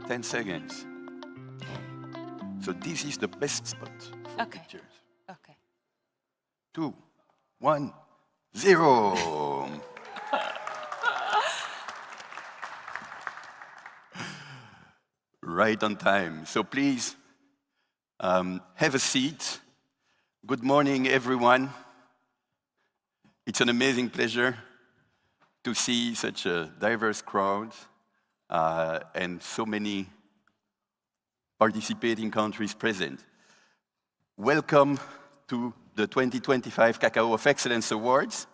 10 seconds. So this is the best spot for pictures. Okay. 2, 1, 0. Right on time. So please have a seat. Good morning, everyone. It's an amazing pleasure to see such a diverse crowd and so many participating countries present. Welcome to the 2025 Cacao of Excellence Awards.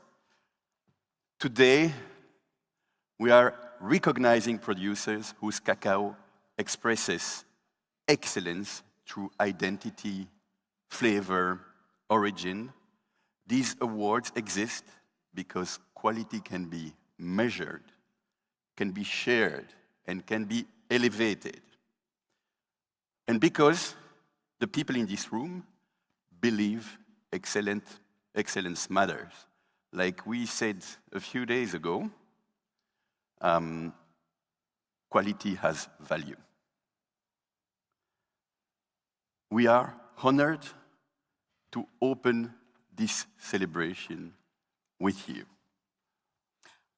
Today, we are recognizing producers whose cacao expresses excellence through identity, flavor, origin. These awards exist because quality can be measured, can be shared, and can be elevated. And because the people in this room believe excellence matters. Like we said a few days ago, quality has value. We are honored to open this celebration with you.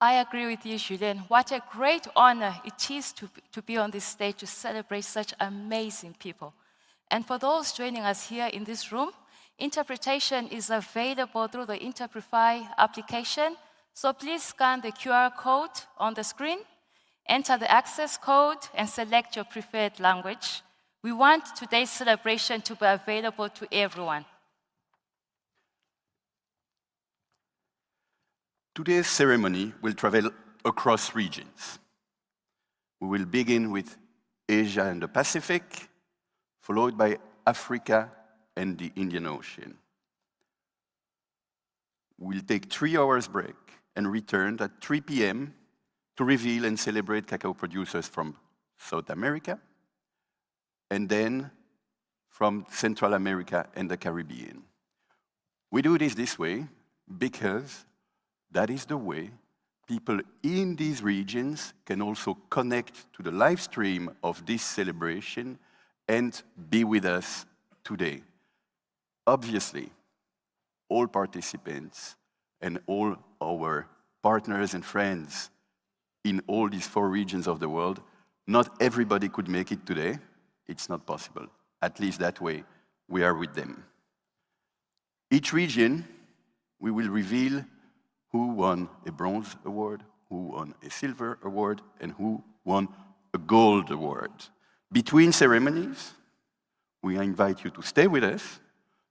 I agree with you, Julien. What a great honor it is to be on this stage to celebrate such amazing people. And for those joining us here in this room, interpretation is available through the Interprefy application. So please scan the QR code on the screen, enter the access code, and select your preferred language. We want today's celebration to be available to everyone. Today's ceremony will travel across regions. We will begin with Asia and the Pacific, followed by Africa and the Indian Ocean. We'll take 3 hours break and return at 3 p.m. to reveal and celebrate cacao producers from South America, and then from Central America and the Caribbean. We do this way because that is the way people in these regions can also connect to the live stream of this celebration and be with us today. Obviously, all participants and all our partners and friends in all these 4 regions of the world, not everybody could make it today. It's not possible. At least that way, we are with them. Each region, we will reveal who won a bronze award, who won a silver award, and who won a gold award. Between ceremonies, we invite you to stay with us,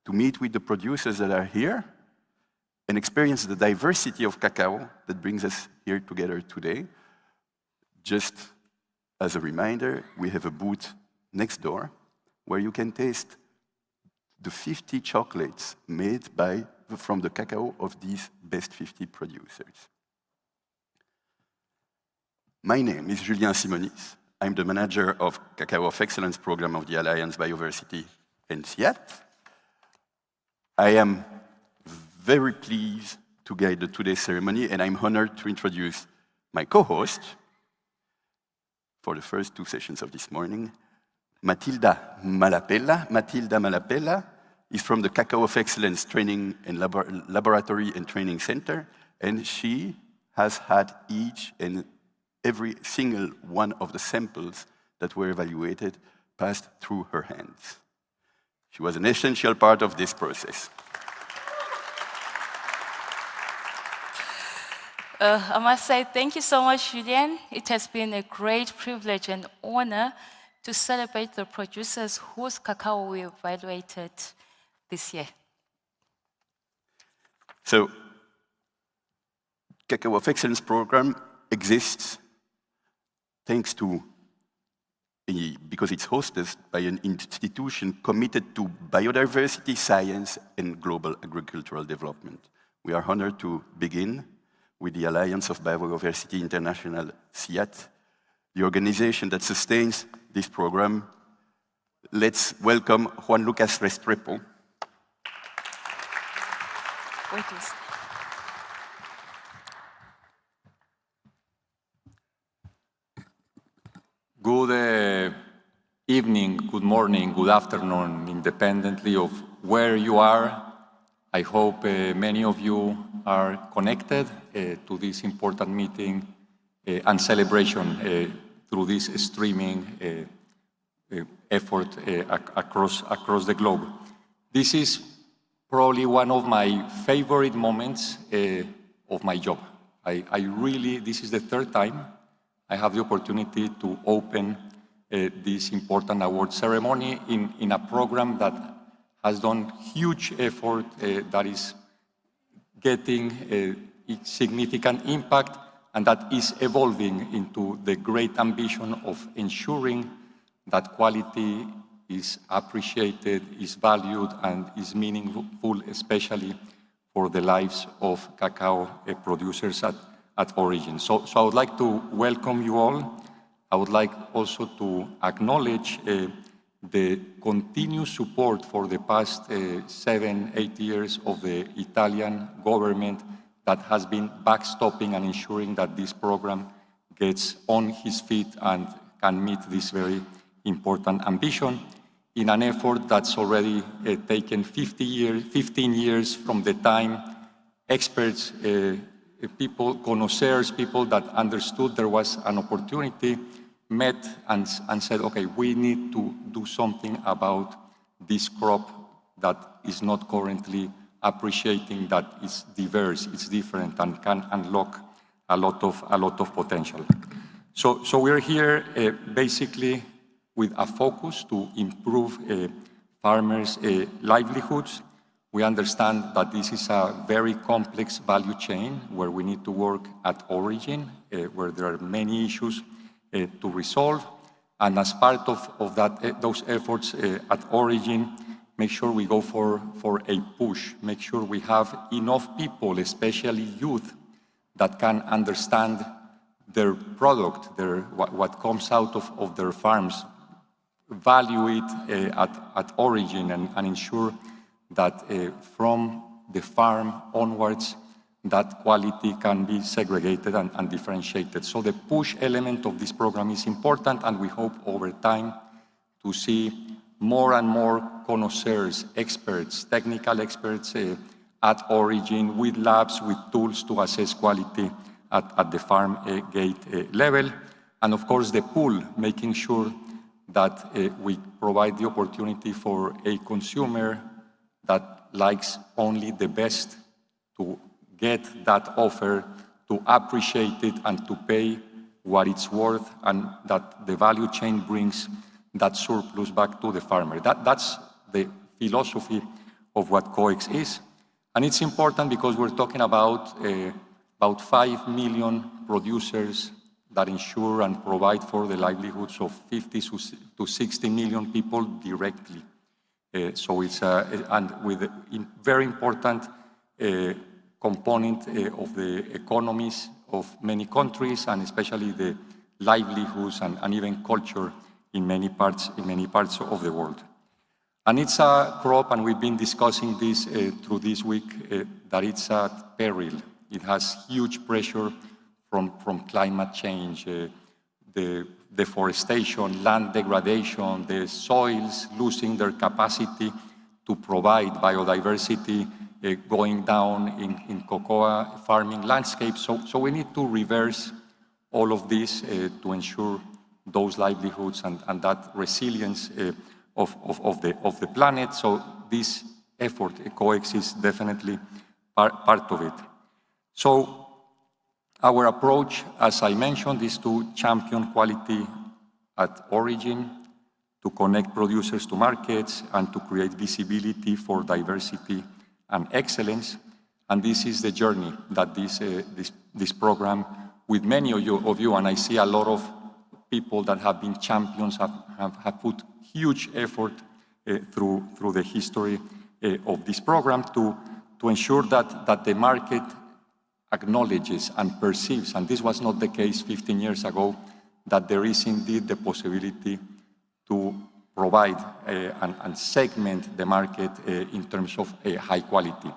to meet with the producers that are here, and experience the diversity of cacao that brings us here together today. Just as a reminder, we have a booth next door where you can taste the 50 chocolates made from the cacao of these best 50 producers. My name is Julien Simonis. I'm the manager of Cacao of Excellence program of the Alliance Biodiversity and CIAT. I am very pleased to guide today's ceremony, and I'm honored to introduce my co-host for the first 2 sessions of this morning, Matilda Malapella. Matilda Malapella is from the Cacao of Excellence Training and Laboratory and Training Center, and she has had each and every single one of the samples that were evaluated passed through her hands. She was an essential part of this process. I must say thank you so much, Julien. It has been a great privilege and honor to celebrate the producers whose cacao we evaluated this year. So, Cacao of Excellence program exists because it's hosted by an institution committed to biodiversity, science, and global agricultural development. We are honored to begin with the Alliance of Biodiversity International, CIAT, the organization that sustains this program. Let's welcome Juan Lucas Restrepo. Wait, please. Good evening, good morning, good afternoon, independently of where you are. I hope many of you are connected to this important meeting and celebration through this streaming effort across the globe. This is probably one of my favorite moments of my job. This is the 3rd time I have the opportunity to open this important award ceremony in a program that has done huge effort that is getting a significant impact and that is evolving into the great ambition of ensuring that quality is appreciated, is valued, and is meaningful, especially for the lives of cacao producers at origin. So I would like to welcome you all. I would like also to acknowledge the continued support for the past 7-8 years of the Italian government that has been backstopping and ensuring that this program gets on his feet and can meet this very important ambition in an effort that's already taken 15 years from the time experts people, connoisseurs, people that understood there was an opportunity, met and said, okay, we need to do something about this crop that is not currently appreciating, that is diverse, it's different, and can unlock a lot of potential. So we're here basically with a focus to improve farmers' livelihoods. We understand that this is a very complex value chain where we need to work at origin, where there are many issues to resolve. And as part of that, those efforts at origin, make sure we go for a push, make sure we have enough people, especially youth, that can understand their product, what comes out of their farms, value it at origin, and ensure that from the farm onwards, that quality can be segregated and differentiated. So the push element of this program is important, and we hope over time to see more and more connoisseurs, experts, technical experts at origin, with labs, with tools to assess quality at the farm gate level. And of course the pull, making sure that we provide the opportunity for a consumer that likes only the best to get that offer, to appreciate it and to pay what it's worth, and that the value chain brings that surplus back to the farmer. That's the philosophy of what COEX is. And it's important because we're talking about 5 million producers that ensure and provide for the livelihoods of 50 to 60 million people directly. So it's and with a very important component of the economies of many countries, and especially the livelihoods and even culture in many parts of the world. And it's a crop, and we've been discussing this through this week, that it's at peril. It has huge pressure from climate change, the deforestation, land degradation, the soils losing their capacity to provide biodiversity, going down in cocoa farming landscapes. So we need to reverse all of this to ensure those livelihoods and that resilience of the planet. So this effort, COEX, is definitely part of it. So our approach, as I mentioned, is to champion quality at origin, to connect producers to markets, and to create visibility for diversity and excellence. And this is the journey that this program, with many of you, and I see a lot of people that have been champions, have put huge effort through the history of this program to ensure that the market acknowledges and perceives, and this was not the case 15 years ago, that there is indeed the possibility to provide and segment the market in terms of high quality.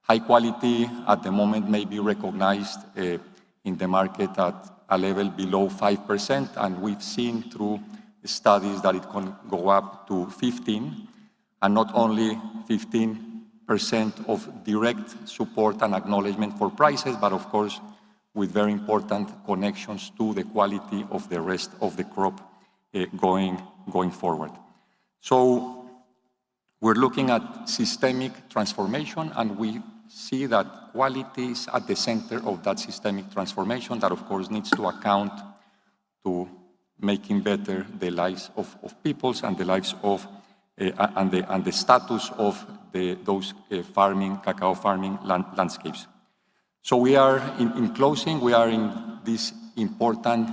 High quality at the moment may be recognized in the market at a level below 5%, and we've seen through studies that it can go up to 15%, and not only 15% of direct support and acknowledgement for prices, but of course with very important connections to the quality of the rest of the crop going forward. So we're looking at systemic transformation, and we see that quality is at the center of that systemic transformation that of course needs to account to making better the lives of peoples and the lives of and the status of those cacao farming landscapes. So we are, in closing, we are in this important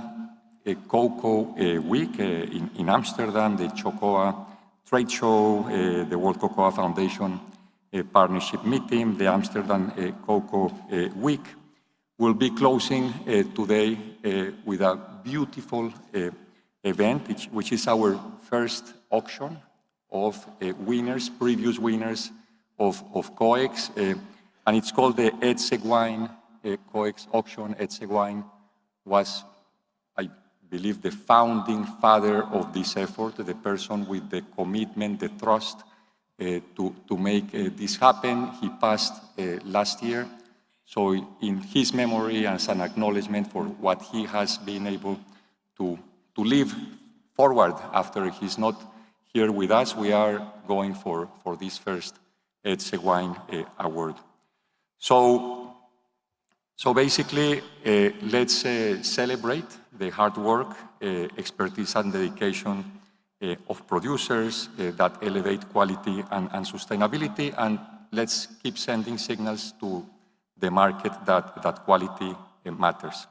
cocoa week in Amsterdam, the Chocoa trade show, the World Cocoa Foundation partnership meeting, the Amsterdam Cocoa Week. We'll be closing today with a beautiful event, which is our first auction of winners, previous winners of COEX, and it's called the Edsegwijn COEX auction. Edsegwijn was, I believe, the founding father of this effort, the person with the commitment, the trust to make this happen. He passed last year, So in his memory, as an acknowledgement for what he has been able to live forward after he's not here with us, we are going for this first Etse Wine Award. So basically, let's celebrate the hard work, expertise and dedication of producers that elevate quality and sustainability, and let's keep sending signals to the market that quality matters.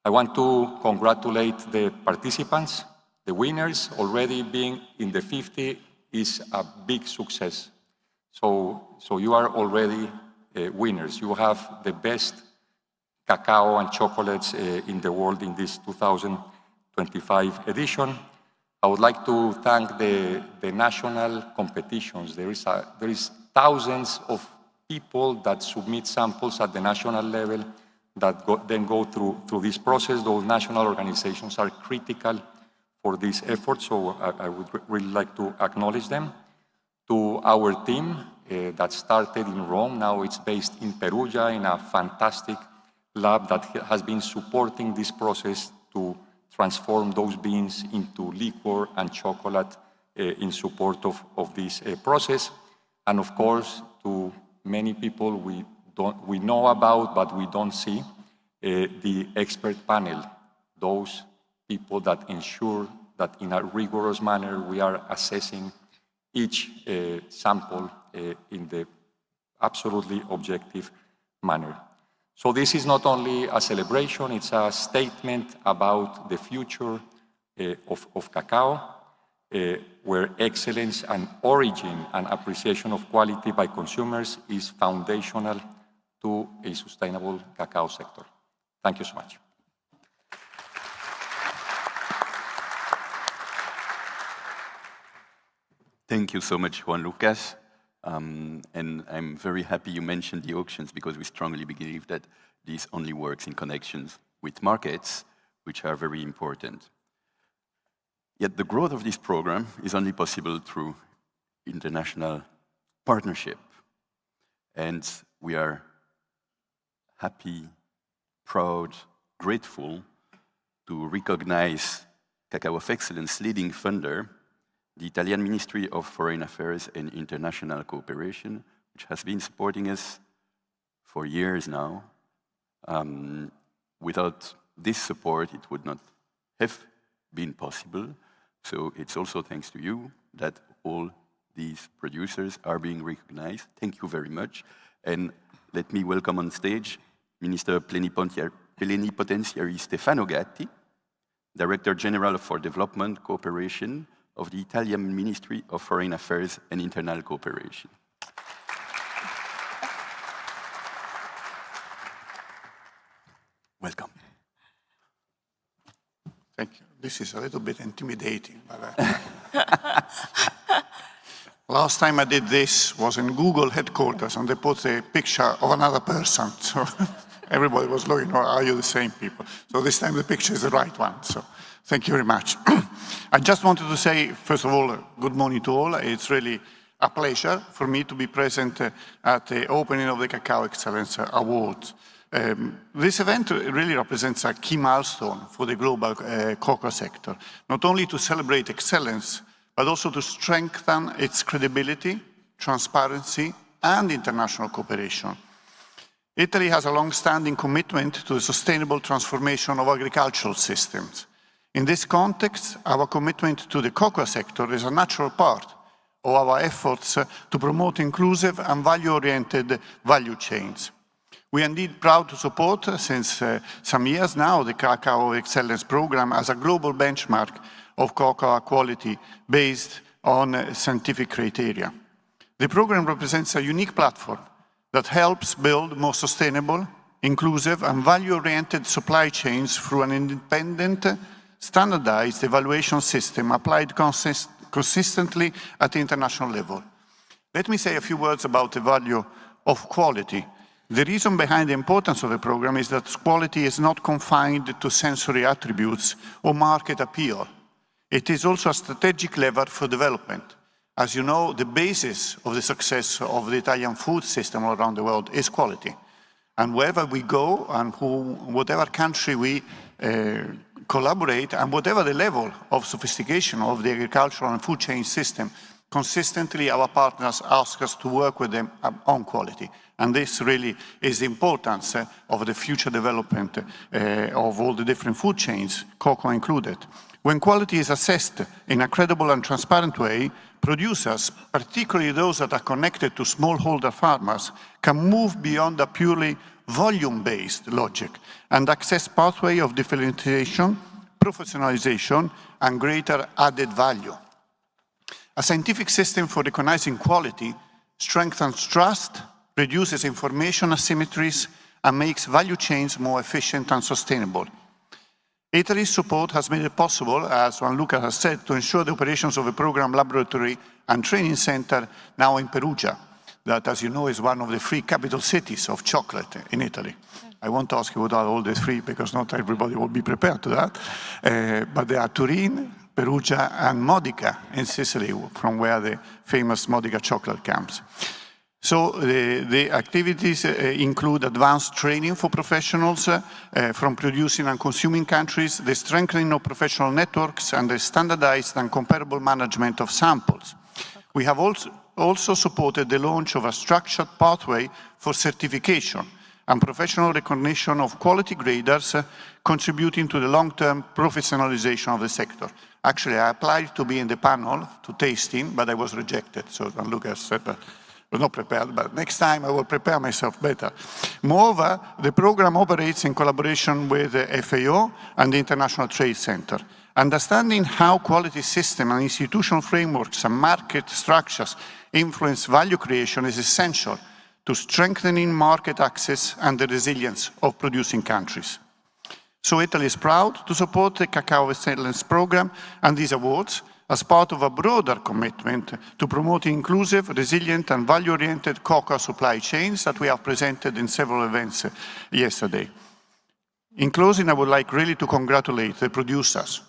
I want to congratulate the participants. The winners already being in the 50 is a big success. So you are already winners. You have the best cacao and chocolates in the world in this 2025 edition. I would like to thank the national competitions. There is thousands of people that submit samples at the national level that then go through this process. Those national organizations are critical for this effort, so I would really like to acknowledge them. To our team that started in Rome, now it's based in Perugia in a fantastic lab that has been supporting this process to transform those beans into liquor and chocolate in support of this process. And of course, to many people we know about, but we don't see, the expert panel, those people that ensure that in a rigorous manner we are assessing each sample in the absolutely objective manner. So this is not only a celebration, it's a statement about the future of cacao, where excellence and origin and appreciation of quality by consumers is foundational to a sustainable cacao sector. Thank you so much. Thank you so much, Juan Lucas. And I'm very happy you mentioned the auctions, because we strongly believe that this only works in connections with markets, which are very important. Yet the growth of this program is only possible through international partnership. And we are happy, proud, grateful to recognize Cacao of Excellence leading funder, the Italian Ministry of Foreign Affairs and International Cooperation, which has been supporting us for years now. Without this support, it would not have been possible. So it's also thanks to you that all these producers are being recognized. Thank you very much. And let me welcome on stage Minister Plenipotentiary Stefano Gatti, Director General for Development Cooperation of the Italian Ministry of Foreign Affairs and International Cooperation. Welcome. Thank you. This is a little bit intimidating, but last time I did this was in Google headquarters, and they put a picture of another person. So everybody was looking, are you the same people? So this time the picture is the right one. So thank you very much. I just wanted to say, first of all, good morning to all. It's really a pleasure for me to be present at the opening of the Cacao Excellence Awards. This event really represents a key milestone for the global cocoa sector, not only to celebrate excellence, but also to strengthen its credibility, transparency, and international cooperation. Italy has a long-standing commitment to the sustainable transformation of agricultural systems. In this context, our commitment to the cocoa sector is a natural part of our efforts to promote inclusive and value-oriented value chains. We are indeed proud to support, since some years now, the Cacao Excellence Program as a global benchmark of cocoa quality based on scientific criteria. The program represents a unique platform that helps build more sustainable, inclusive, and value-oriented supply chains through an independent, standardized evaluation system applied consistently at the international level. Let me say a few words about the value of quality. The reason behind the importance of the program is that quality is not confined to sensory attributes or market appeal. It is also a strategic lever for development. As you know, the basis of the success of the Italian food system around the world is quality. And wherever we go and whatever country we collaborate, and whatever the level of sophistication of the agricultural and food chain system, consistently our partners ask us to work with them on quality. And this really is the importance of the future development of all the different food chains, cocoa included. When quality is assessed in a credible and transparent way, producers, particularly those that are connected to smallholder farmers, can move beyond a purely volume-based logic and access pathway of differentiation, professionalization, and greater added value. A scientific system for recognizing quality strengthens trust, reduces information asymmetries, and makes value chains more efficient and sustainable. Italy's support has made it possible, as Gianluca has said, to ensure the operations of a program laboratory and training center now in Perugia, that, as you know, is one of the 3 capital cities of chocolate in Italy. I won't ask you what are all the 3 because not everybody will be prepared to that. But there are Turin, Perugia, and Modica in Sicily, from where the famous Modica chocolate comes. So the activities include advanced training for professionals from producing and consuming countries, the strengthening of professional networks, and the standardized and comparable management of samples. We have also supported the launch of a structured pathway for certification and professional recognition of quality graders, contributing to the long-term professionalization of the sector. Actually, I applied to be in the panel to tasting, but I was rejected. So Gianluca said that I was not prepared, but next time I will prepare myself better. Moreover, the program operates in collaboration with the FAO and the International Trade Center. Understanding how quality system and institutional frameworks and market structures influence value creation is essential to strengthening market access and the resilience of producing countries. So Italy is proud to support the Cacao Excellence Program and these awards as part of a broader commitment to promoting inclusive, resilient, and value-oriented cocoa supply chains that we have presented in several events yesterday. In closing, I would like really to congratulate the producers.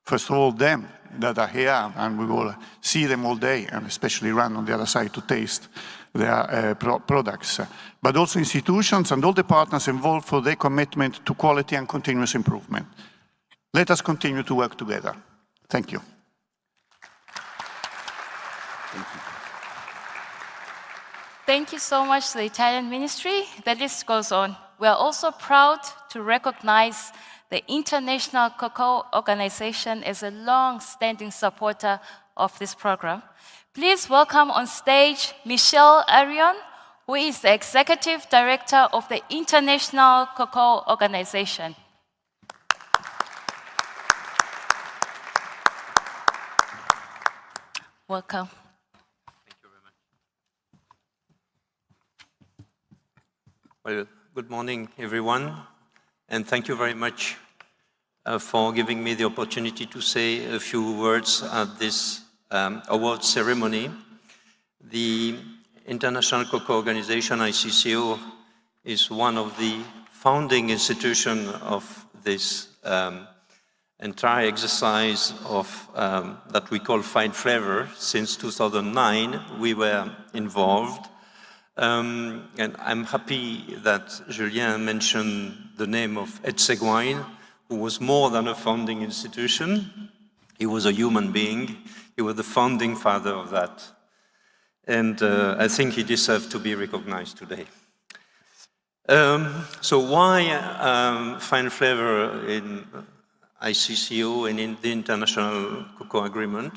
First of all, them that are here, and we will see them all day, and especially run on the other side to taste their products. But also institutions and all the partners involved for their commitment to quality and continuous improvement. Let us continue to work together. Thank you. Thank you so much to the Italian Ministry. The list goes on. We are also proud to recognize the International Cocoa Organization as a long-standing supporter of this program. Please welcome on stage Michelle Arion, who is the Executive Director of the International Cocoa Organization. Welcome. Well, good morning, everyone, and thank you very much for giving me the opportunity to say a few words at this award ceremony. The International Cocoa Organization, ICCO, is one of the founding institutions of this entire exercise of that we call Fine Flavor. Since 2009, we were involved. And I'm happy that Julien mentioned the name of Ed Seguin, who was more than a founding institution. He was a human being. He was the founding father of that. And I think he deserves to be recognized today. So why Fine Flavor in ICCO and in the International Cocoa Agreement?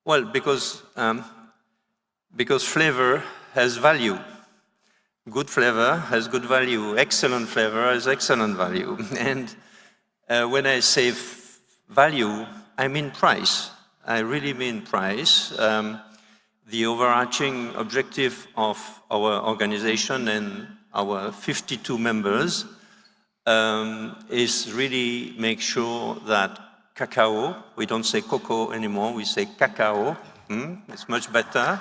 Well, because flavor has value. Good flavor has good value. Excellent flavor has excellent value. And when I say value, I mean price. I really mean price. The overarching objective of our organization and our 52 members is really make sure that cacao, we don't say cocoa anymore, we say cacao, it's much better.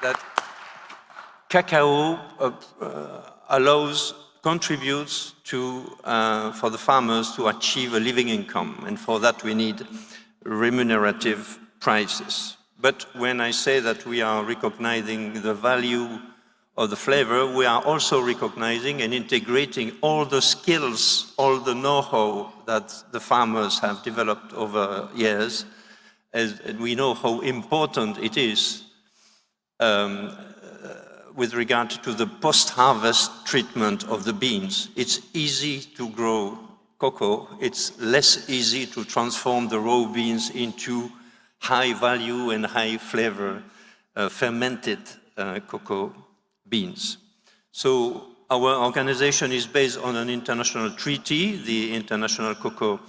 That cacao contributes to, for the farmers to achieve a living income, and for that we need remunerative prices. But when I say that we are recognizing the value of the flavor, we are also recognizing and integrating all the skills, all the know-how that the farmers have developed over years, and we know how important it is with regard to the post-harvest treatment of the beans. It's easy to grow cocoa. It's less easy to transform the raw beans into high value and high flavor fermented cocoa beans. So our organization is based on an international treaty, the International Cocoa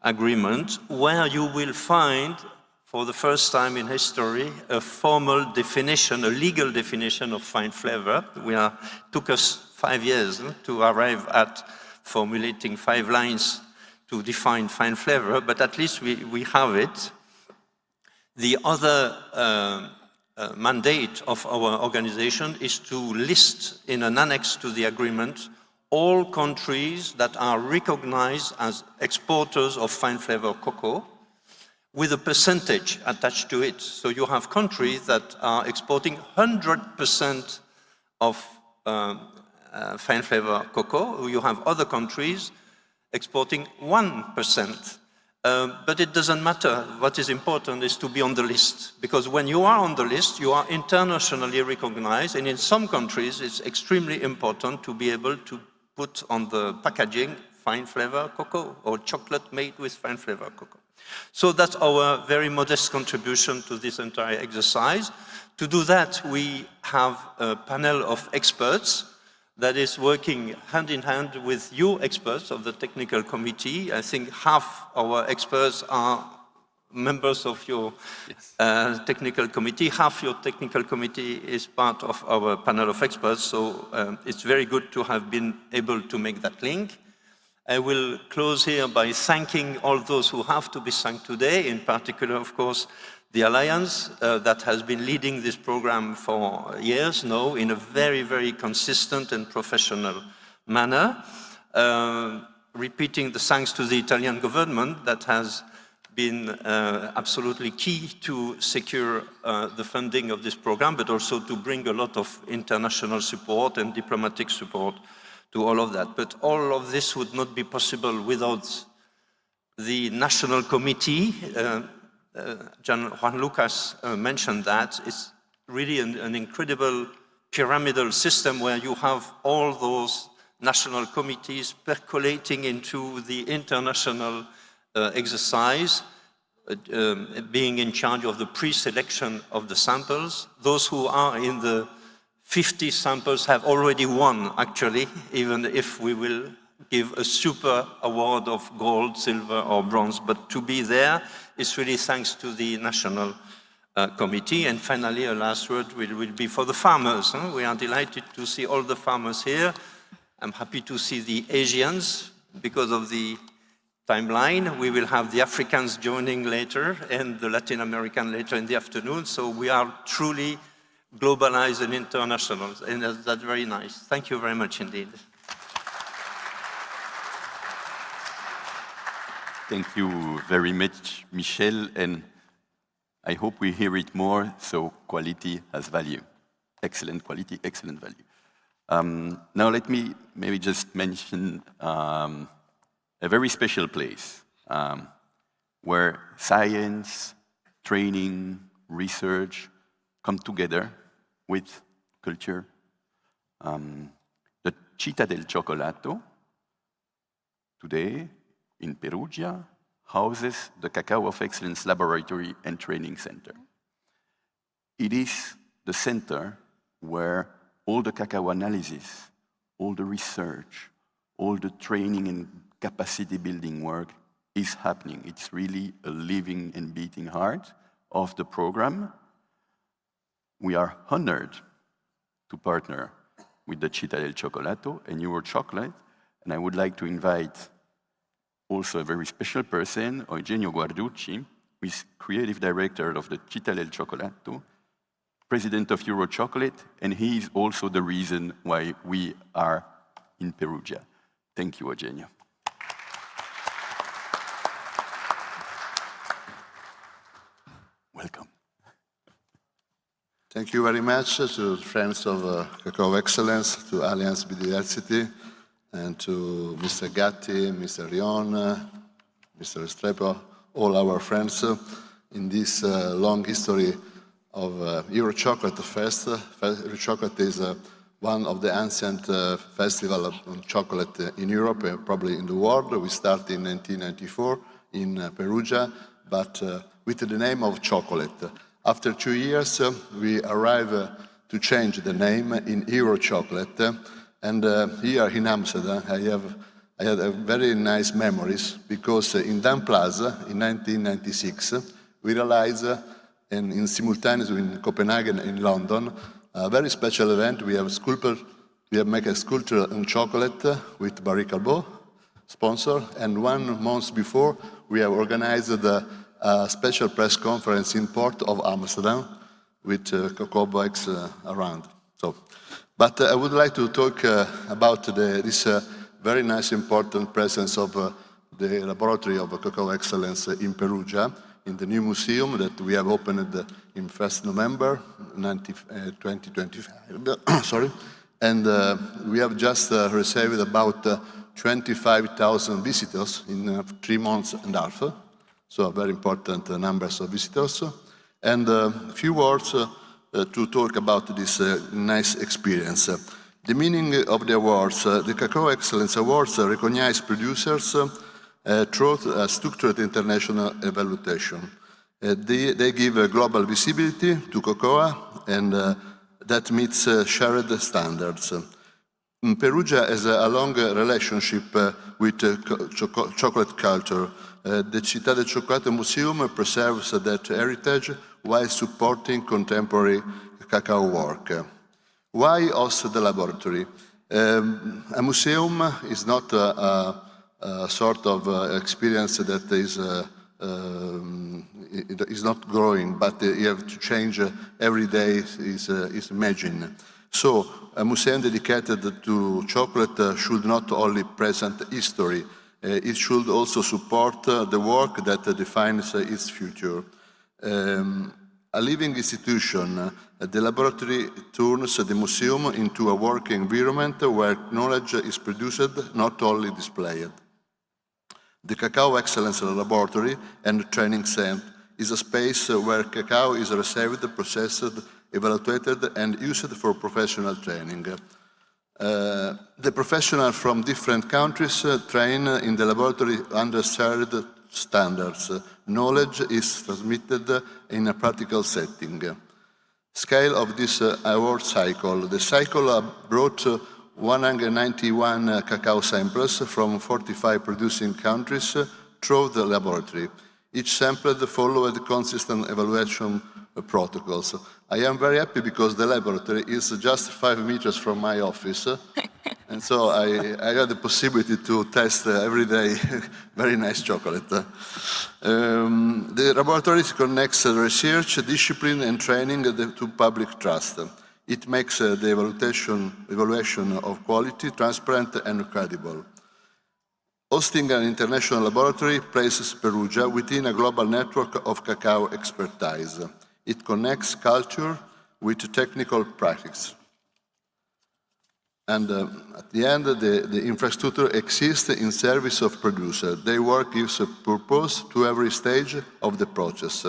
Agreement, where you will find, for the first time in history, a formal definition, a legal definition of fine flavor. Took us 5 years to arrive at formulating 5 lines to define fine flavor, but at least we have it. The other mandate of our organization is to list in an annex to the agreement all countries that are recognized as exporters of fine flavor cocoa, with a percentage attached to it. So you have countries that are exporting 100% of fine flavor cocoa. You have other countries exporting 1%. But it doesn't matter. What is important is to be on the list, because when you are on the list, you are internationally recognized, and in some countries, it's extremely important to be able to put on the packaging fine flavor cocoa or chocolate made with fine flavor cocoa. So that's our very modest contribution to this entire exercise. To do that, we have a panel of experts that is working hand in hand with you experts of the technical committee. I think half our experts are members of your technical committee. Half your technical committee is part of our panel of experts. So it's very good to have been able to make that link. I will close here by thanking all those who have to be thanked today, in particular, of course, the Alliance that has been leading this program for years now in a very, very consistent and professional manner. Repeating the thanks to the Italian government that has been absolutely key to secure the funding of this program, but also to bring a lot of international support and diplomatic support to all of that. But all of this would not be possible without the national committee. Juan Lucas mentioned that. It's really an incredible pyramidal system where you have all those national committees percolating into the international exercise, being in charge of the pre-selection of the samples. Those who are in the 50 samples have already won, actually, even if we will give a super award of gold, silver, or bronze. But to be there is really thanks to the national committee. And finally, a last word will be for the farmers. We are delighted to see all the farmers here. I'm happy to see the Asians because of the timeline. We will have the Africans joining later and the Latin American later in the afternoon. So we are truly globalized and international, and that's very nice. Thank you very much indeed. Thank you very much, Michel, and I hope we hear it more, so quality has value. Excellent quality, excellent value. Now let me maybe just mention a very special place where science, training, research come together with culture. The Città del Cioccolato today in Perugia houses the Cacao of Excellence Laboratory and Training Center. It is the center where all the cacao analysis, all the research, all the training and capacity building work is happening. It's really a living and beating heart of the program. We are honored to partner with the Città del Cioccolato and Euro Chocolate, and I would like to invite also a very special person, Eugenio Guarducci, who is creative director of the Città del Cioccolato, president of Euro Chocolate, and he is also the reason why we are in Perugia. Thank you, Eugenio. Welcome. Thank you very much to friends of Cacao Excellence, to Alliance Biodiversity, and to Mr. Gatti, Mr. Rion, Mr. Restrepo, all our friends in this long history of Euro Chocolate Fest. Euro Chocolate is one of the ancient festivals of chocolate in Europe, probably in the world. We started in 1994 in Perugia, but with the name of chocolate. After 2 years, we arrived to change the name in Euro Chocolate. And here in Amsterdam, I had a very nice memories because in Dam Plaza in 1996, we realized, and in simultaneous in Copenhagen and in London, a very special event. We have made a sculpture on chocolate with Barry Callebaut, sponsor, and 1 month before, we have organized a special press conference in Port of Amsterdam with cocoa bikes around. But I would like to talk about this very nice, important presence of the Laboratory of Cacao Excellence in Perugia, in the new museum that we have opened in 1st November 2025. Sorry. And we have just received about 25,000 visitors in 3 months and a half. So very important numbers of visitors. And a few words to talk about this nice experience. The meaning of the awards, the Cacao Excellence Awards recognize producers through a structured international evaluation. They give a global visibility to cocoa, and that meets shared standards. Perugia has a long relationship with chocolate culture. The Città del Cioccolato Museum preserves that heritage while supporting contemporary cacao work. Why host the laboratory? A museum is not a sort of experience that is not growing, but you have to change every day is imagined. So a museum dedicated to chocolate should not only present history, it should also support the work that defines its future. A living institution, the laboratory turns the museum into a working environment where knowledge is produced, not only displayed. The Cacao Excellence Laboratory and Training Center is a space where cacao is received, processed, evaluated, and used for professional training. The professionals from different countries train in the laboratory under shared standards. Knowledge is transmitted in a practical setting. Scale of this award cycle. The cycle brought 191 cacao samples from 45 producing countries through the laboratory. Each sample followed consistent evaluation protocols. I am very happy because the laboratory is just 5 meters from my office. And so I had the possibility to test every day very nice chocolate. The laboratory connects research, discipline, and training to public trust. It makes the evaluation of quality transparent and credible. Hosting an international laboratory places Perugia within a global network of cacao expertise. It connects culture with technical practice. And at the end, the infrastructure exists in service of producers. Their work gives a purpose to every stage of the process.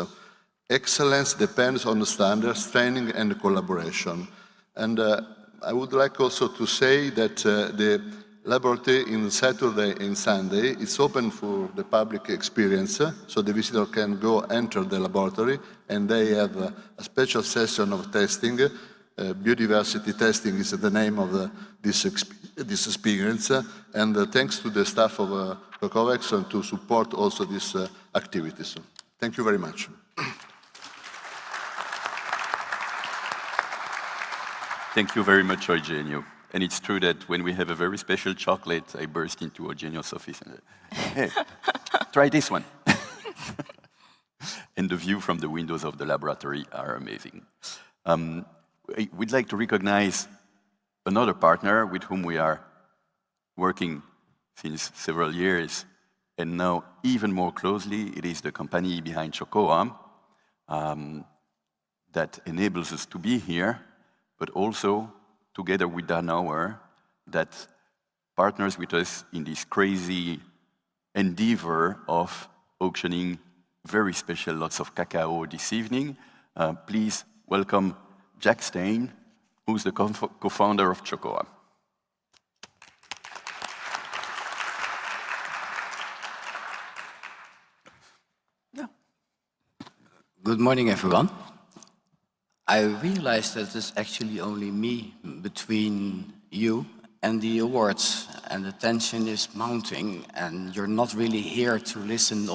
Excellence depends on the standards, training, and collaboration. And I would like also to say that the laboratory in Saturday and Sunday is open for the public experience, so the visitor can go enter the laboratory, and they have a special session of testing. Biodiversity testing is the name of this experience, and thanks to the staff of Cacao Excellence to support also these activities. Thank you very much. Thank you very much, Eugenio. And it's true that when we have a very special chocolate, I burst into Eugenio's office and hey, try this one. And the view from the windows of the laboratory are amazing. We'd like to recognize another partner with whom we are working since several years, and now even more closely. It is the company behind Chocoa. that enables us to be here, but also together with Danauer, that partners with us in this crazy endeavor of auctioning very special lots of cacao this evening. Please welcome Jack Stein, who's the co-founder of Chocoa. Good morning, everyone. I realized that there's actually only me between you and the awards, and the tension is mounting, and you're not really here to listen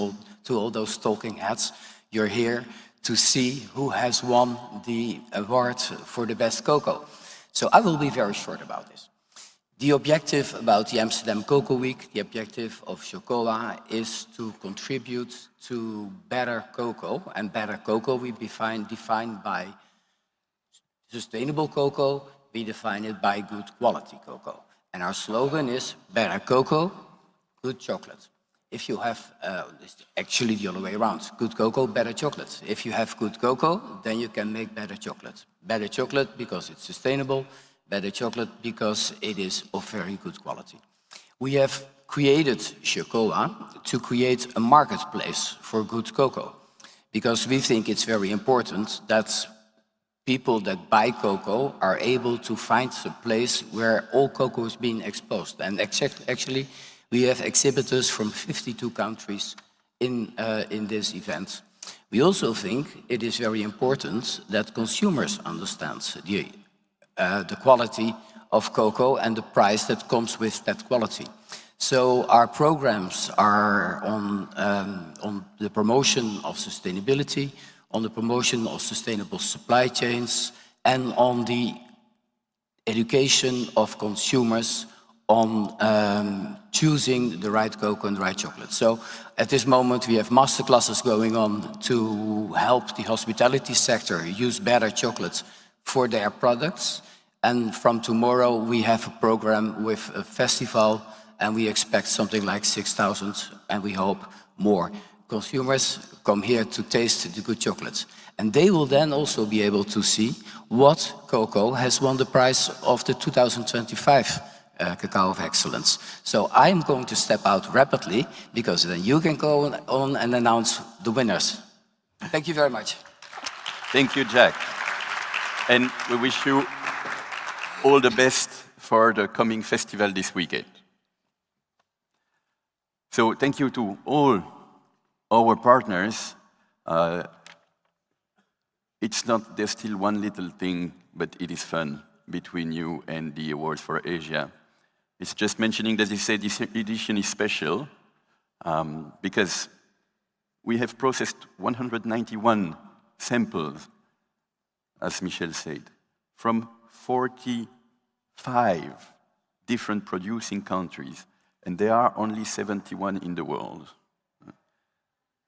to all those talking heads. You're here to see who has won the award for the best cocoa. So I will be very short about this. The objective about the Amsterdam Cocoa Week, the objective of Chocoa, is to contribute to better cocoa, and better cocoa we define by sustainable cocoa, we define it by good quality cocoa. And our slogan is better cocoa, good chocolate. If you have, it's actually the other way around, good cocoa, better chocolate. If you have good cocoa, then you can make better chocolate. Better chocolate because it's sustainable, better chocolate because it is of very good quality. We have created Chocoa to create a marketplace for good cocoa, because we think it's very important that people that buy cocoa are able to find a place where all cocoa is being exposed. And actually, we have exhibitors from 52 countries in this event. We also think it is very important that consumers understand the quality of cocoa and the price that comes with that quality. So our programs are on the promotion of sustainability, on the promotion of sustainable supply chains, and on the education of consumers on choosing the right cocoa and the right chocolate. So at this moment we have masterclasses going on to help the hospitality sector use better chocolates for their products. And from tomorrow we have a program with a festival, and we expect something like 6,000, and we hope more consumers come here to taste the good chocolates. And they will then also be able to see what cocoa has won the prize of the 2025 Cacao of Excellence. So I'm going to step out rapidly, because then you can go on and announce the winners. Thank you very much. Thank you, Jack. And we wish you all the best for the coming festival this weekend. So thank you to all our partners. It's not, there's still one little thing, but it is fun between you and the Awards for Asia. It's just mentioning that this edition is special because we have processed 191 samples, as Michel said, from 45 different producing countries, and there are only 71 in the world.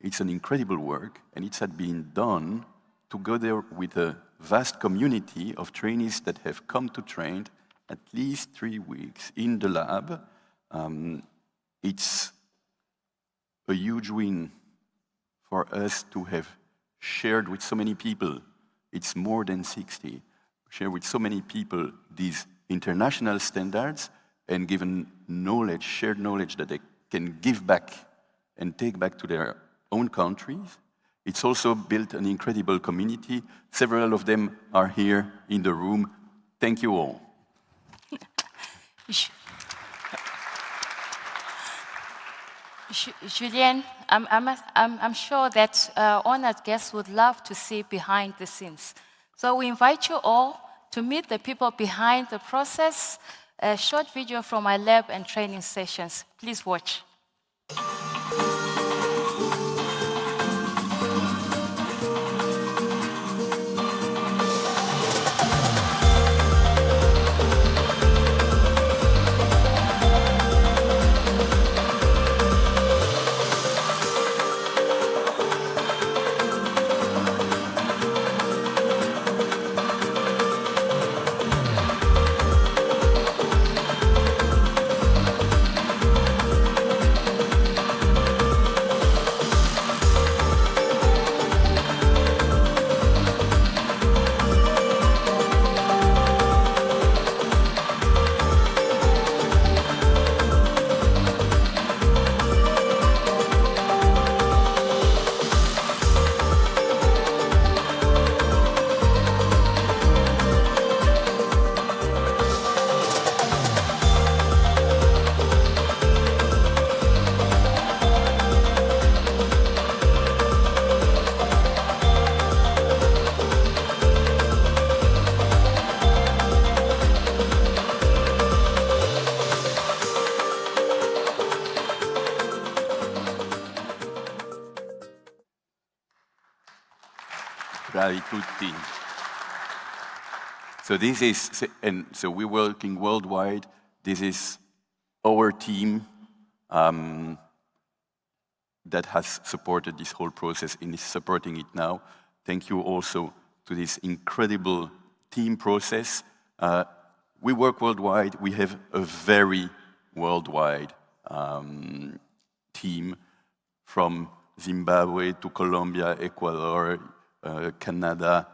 It's an incredible work, and it had been done together with a vast community of trainees that have come to train at least 3 weeks in the lab. It's a huge win for us to have shared with so many people. It's more than 60. Share with so many people these international standards and given knowledge, shared knowledge that they can give back and take back to their own countries. It's also built an incredible community. Several of them are here in the room. Thank you all. Julien, I'm sure that honored guests would love to see behind the scenes. So we invite you all to meet the people behind the process, a short video from my lab and training sessions. Please watch. bravi tutti. So this is, and so we're working worldwide. This is our team that has supported this whole process and is supporting it now. Thank you also to this incredible team process. We work worldwide. We have a very worldwide team from Zimbabwe to Colombia, Ecuador, Canada,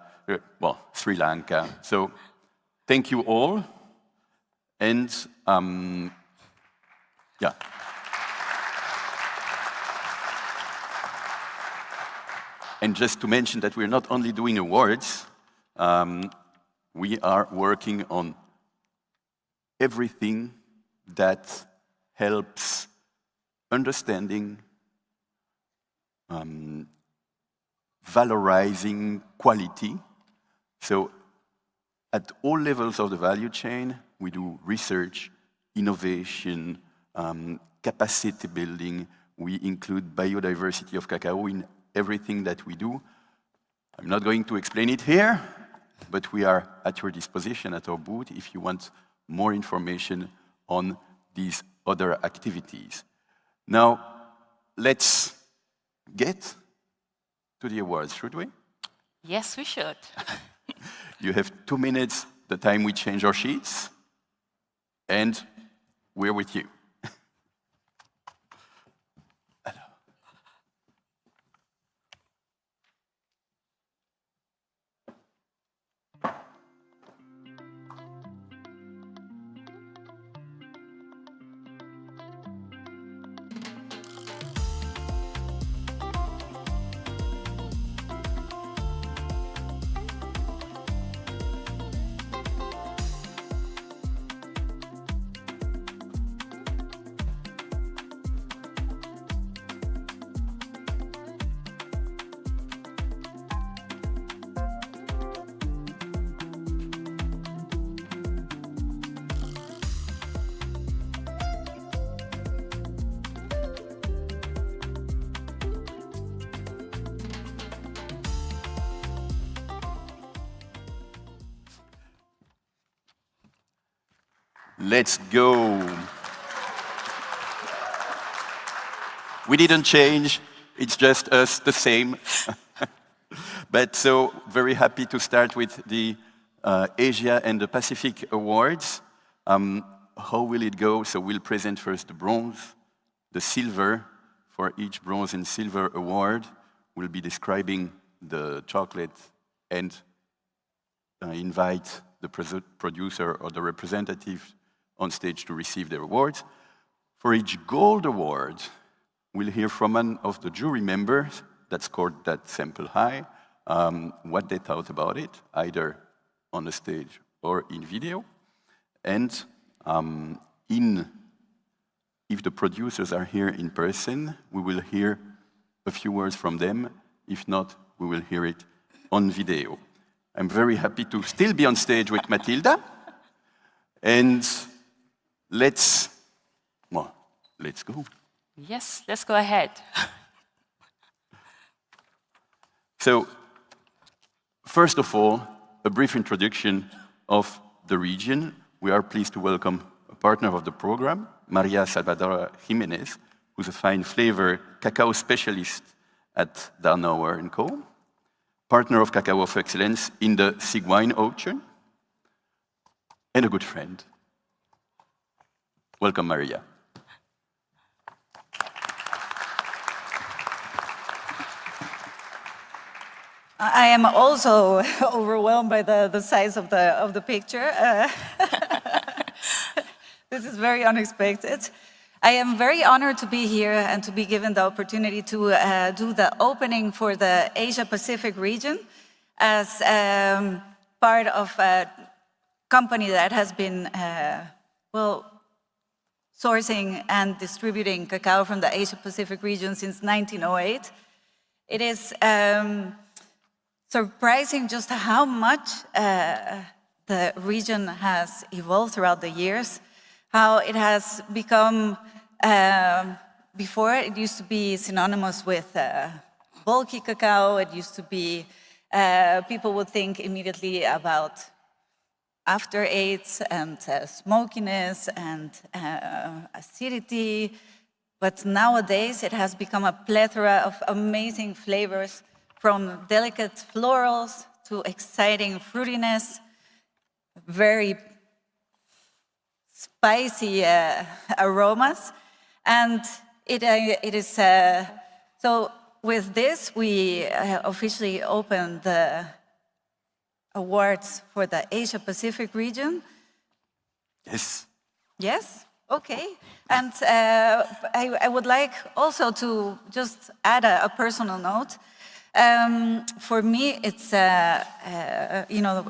well, Sri Lanka. So thank you all. And yeah. And just to mention that we're not only doing awards, we are working on everything that helps understanding, valorizing quality. So at all levels of the value chain, we do research, innovation, capacity building. We include biodiversity of cacao in everything that we do. I'm not going to explain it here, but we are at your disposition at our booth if you want more information on these other activities. Now, let's get to the awards, should we? Yes, we should. You have 2 minutes, the time we change our sheets, and we're with you. Let's go. We didn't change, it's just us, the same. But so, very happy to start with the Asia and the Pacific Awards. How will it go? So we'll present first the bronze, the silver. For each bronze and silver award, we'll be describing the chocolate and invite the producer or the representative on stage to receive their awards. For each gold award, we'll hear from one of the jury members that scored that sample high, what they thought about it, either on the stage or in video. And if the producers are here in person, we will hear a few words from them. If not, we will hear it on video. I'm very happy to still be on stage with Matilda. And let's go. Yes, let's go ahead. So, first of all, a brief introduction of the region. We are pleased to welcome a partner of the program, Maria Salvador Jimenez, who's a fine flavor cacao specialist at Darnauer & Co., partner of Cacao of Excellence in the Sigwine Ocean, and a good friend. Welcome, Maria. I am also overwhelmed by the size of the picture. This is very unexpected. I am very honored to be here and to be given the opportunity to do the opening for the Asia-Pacific region as part of a company that has been, sourcing and distributing cacao from the Asia-Pacific region since 1908. It is surprising just how much the region has evolved throughout the years, how it has become, before it used to be synonymous with bulky cacao, it used to be people would think immediately about after eights and smokiness and acidity. But nowadays, it has become a plethora of amazing flavors, from delicate florals to exciting fruitiness, very spicy aromas. And it is, so with this, we officially opened the awards for the Asia Pacific region. Yes. Yes? Okay. And I would like also to just add a personal note. For me, it's,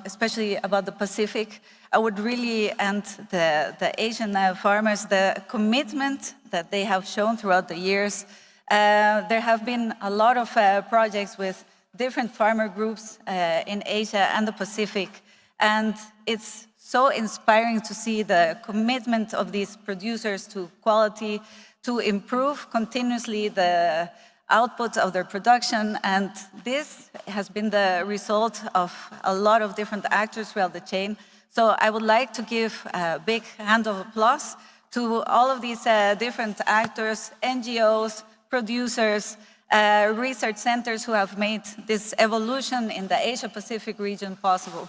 especially about the Pacific, I would really, and the Asian farmers, the commitment that they have shown throughout the years. There have been a lot of projects with different farmer groups in Asia and the Pacific, and it's so inspiring to see the commitment of these producers to quality, to improve continuously the output of their production, and this has been the result of a lot of different actors throughout the chain. So I would like to give a big hand of applause to all of these different actors, NGOs, producers, research centers who have made this evolution in the Asia-Pacific region possible.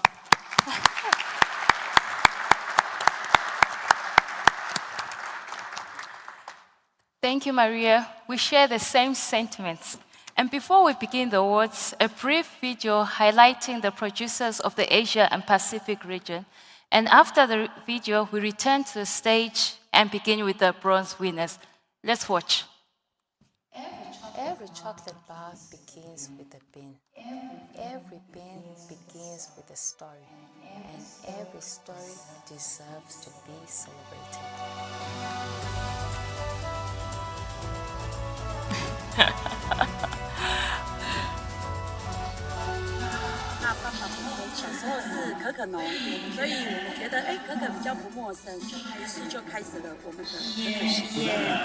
Thank you, Maria. We share the same sentiments. And before we begin the awards, a brief video highlighting the producers of the Asia and Pacific region. And after the video, we return to the stage and begin with the bronze winners. Let's watch. Every chocolate bar begins with a bean. Every bean begins with a story. And every story deserves to be celebrated.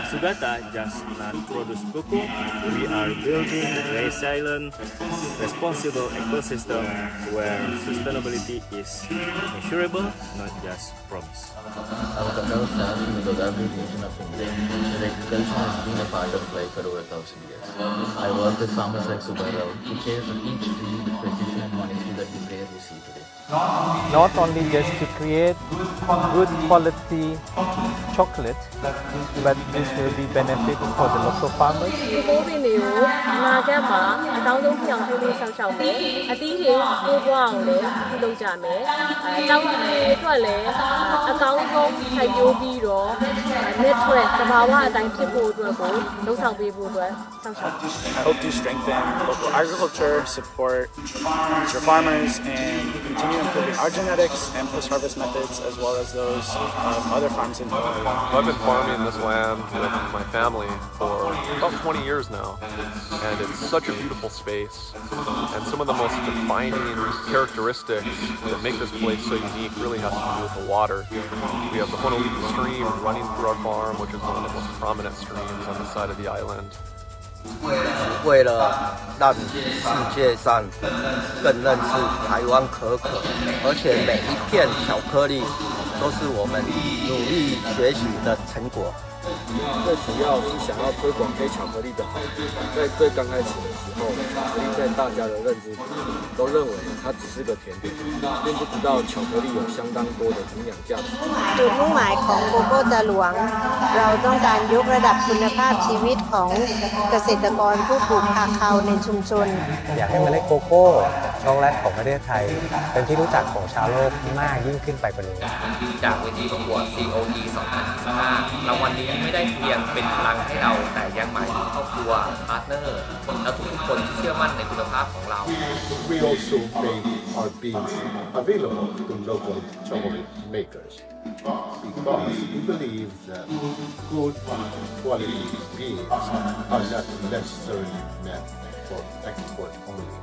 Sugata just not produce buku. We are building resilient, responsible ecosystem where sustainability is measurable, not just promise. Our cacao stands in the every region of India, and agriculture has been a part of life for over 1,000 years. I work with farmers like Subarao, who care for each tree with precision and honesty that we rarely see today. Not only just to create good quality chocolate, but this will be benefiting for the local farmers. I hope to strengthen local agriculture, support future farmers, and continue improving our genetics and post-harvest methods, as well as those of other farms in Hawaii. I've been farming this land with my family for about 20 years now, and it's such a beautiful space. And some of the most defining characteristics that make this place so unique really has to do with the water. We have the Honolulu Stream running through our farm, which is one of the most prominent streams on the side of the island. 为了让世界上更认识台湾可可，而且每一片巧克力都是我们努力学习的成果。最主要是想要推广黑巧克力的好，在最刚开始的时候，巧克力在大家的认知里都认为它只是个甜点，并不知道巧克力有相当多的营养价值。จุดมุ่งหมายของโกโก้ตาหลวงเราต้องการยกระดับคุณภาพชีวิตของเกษตรกรผู้ปลูกคาคาในชุมชนอยากให้เมล็ดโกโก้ช็อกโกแลตของประเทศไทยเป็นที่รู้จักของชาวโลกมากยิ่งขึ้นไปกว่านี้จากเวทีประกวด COE 2025รางวัลนี้ไม่ได้เพียงเป็นพลังให้เราแต่ยังหมายถึงครอบครัวพาร์ทเนอร์และทุกคนที่เชื่อมั่นในคุณภาพของเรา We also make our beans available to local chocolate makers because we believe that good quality beans are not necessarily meant for export only.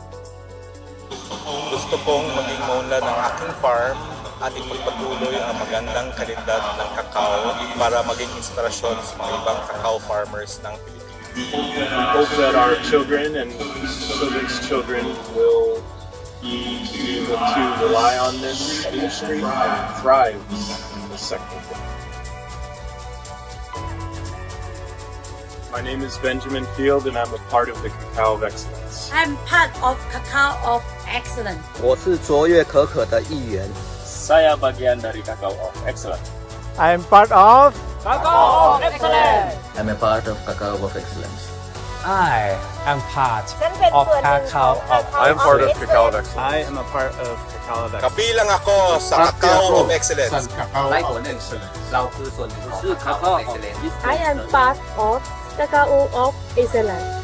Gusto kong maging maunlad ng aking farm at ipagpatuloy ang magandang kalidad ng cacao para maging inspirasyon sa mga ibang cacao farmers ng Pilipinas. We hope that our children and children's children will key to be able to rely on this industry and thrive in this sector. My name is Benjamin Field, and I'm a part of the Cacao of Excellence. I'm part of Cacao of Excellence. 我是卓越可可的一员。 Saya bagian dari Cacao of Excellence. I am part of Cacao of Excellence. I'm a part of Cacao of Excellence. I am part of Cacao of I am part of Cacao of Excellence. I am a part of Cacao of Excellence. Kabilang ako sa Cacao of Excellence. ไล่ผลหนึ่งเราคือส่วนหนึ่งของ Cacao of Excellence. I am part of Cacao of Excellence.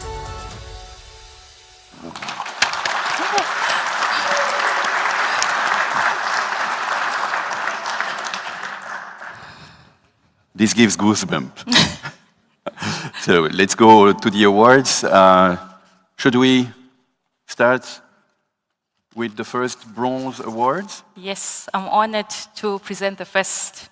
This gives goosebumps. So let's go to the awards. Should we start with the first bronze awards? Yes, I'm honored to present the first.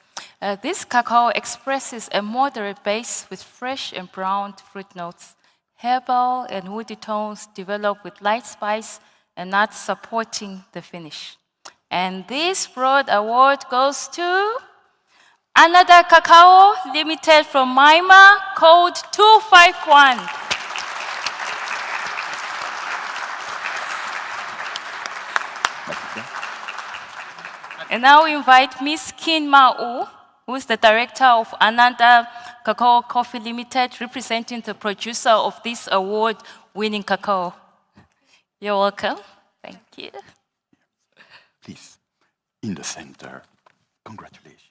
This cacao expresses a moderate base with fresh and brown fruit notes, herbal and woody tones developed with light spice and nuts supporting the finish. And this broad award goes to another cacao limited from Myanmar, code 251. And now we invite Miss Kin Ma-u, who is the director of Ananda Cacao Coffee Limited, representing the producer of this award-winning cacao. You're welcome. Thank you. Please, in the center. Congratulations.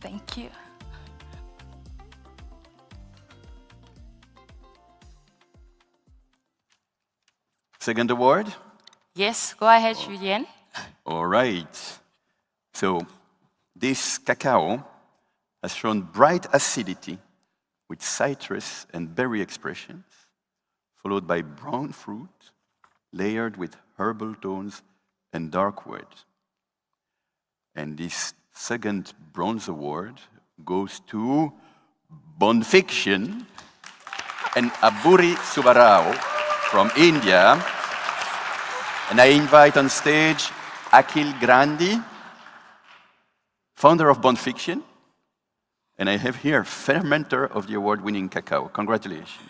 Thank you. Second award? Yes, go ahead, Julien. All right. So this cacao has shown bright acidity with citrus and berry expressions, followed by brown fruit, layered with herbal tones and dark wood. And this second bronze award goes to Bonfiction and Aburi Subarao from India. And I invite on stage Akhil Grandi, founder of Bonfiction. And I have here fermenter of the award-winning cacao. Congratulations.